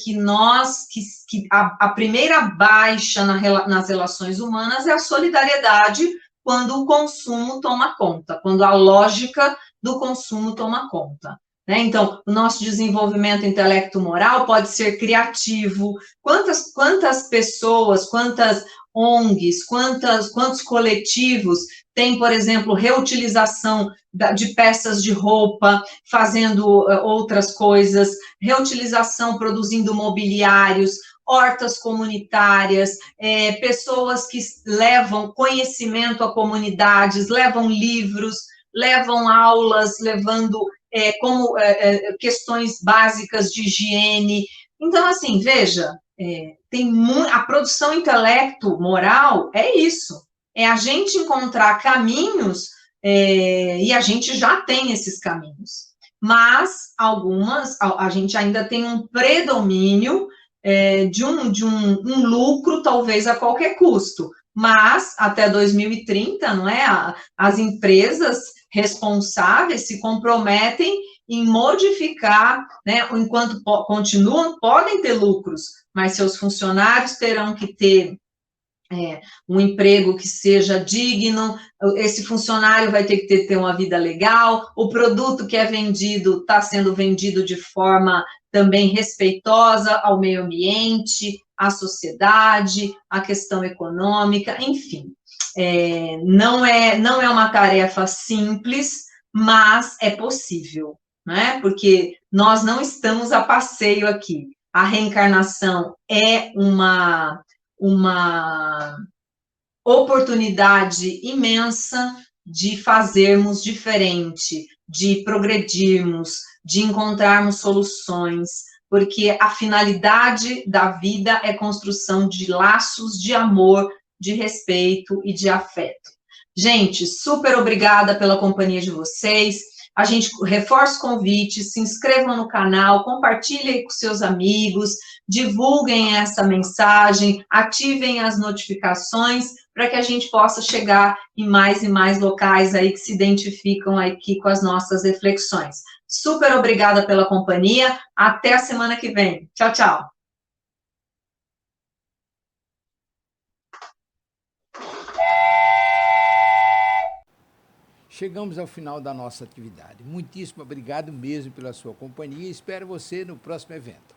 a primeira baixa nas relações humanas é a solidariedade, quando o consumo toma conta, quando a lógica do consumo toma conta. Né? Então, o nosso desenvolvimento intelecto-moral pode ser criativo. Quantas pessoas, quantas ONGs, quantos coletivos têm, por exemplo, reutilização de peças de roupa, fazendo outras coisas, reutilização produzindo mobiliários, hortas comunitárias, pessoas que levam conhecimento a comunidades, levam livros, levam aulas, levando questões básicas de higiene. Então, assim, veja, a produção intelecto-moral é isso, é a gente encontrar caminhos, e a gente já tem esses caminhos, mas a gente ainda tem um predomínio de um lucro, talvez a qualquer custo, mas até 2030, não é? As empresas responsáveis se comprometem em modificar, né, enquanto podem ter lucros, mas seus funcionários terão que ter um emprego que seja digno, esse funcionário vai ter que ter uma vida legal, o produto que é vendido está sendo vendido de forma também respeitosa ao meio ambiente, à sociedade, à questão econômica, enfim. Não é uma tarefa simples, mas é possível, né? Porque nós não estamos a passeio aqui. A reencarnação é uma oportunidade imensa de fazermos diferente, de progredirmos, de encontrarmos soluções, porque a finalidade da vida é construção de laços de amor, de respeito e de afeto. Gente, super obrigada pela companhia de vocês. A gente reforça o convite, se inscrevam no canal, compartilhem com seus amigos, divulguem essa mensagem, ativem as notificações para que a gente possa chegar em mais e mais locais aí que se identificam aqui com as nossas reflexões. Super obrigada pela companhia, até a semana que vem. Tchau, tchau. chegamos ao final da nossa atividade. Muitíssimo obrigado mesmo pela sua companhia e espero você no próximo evento.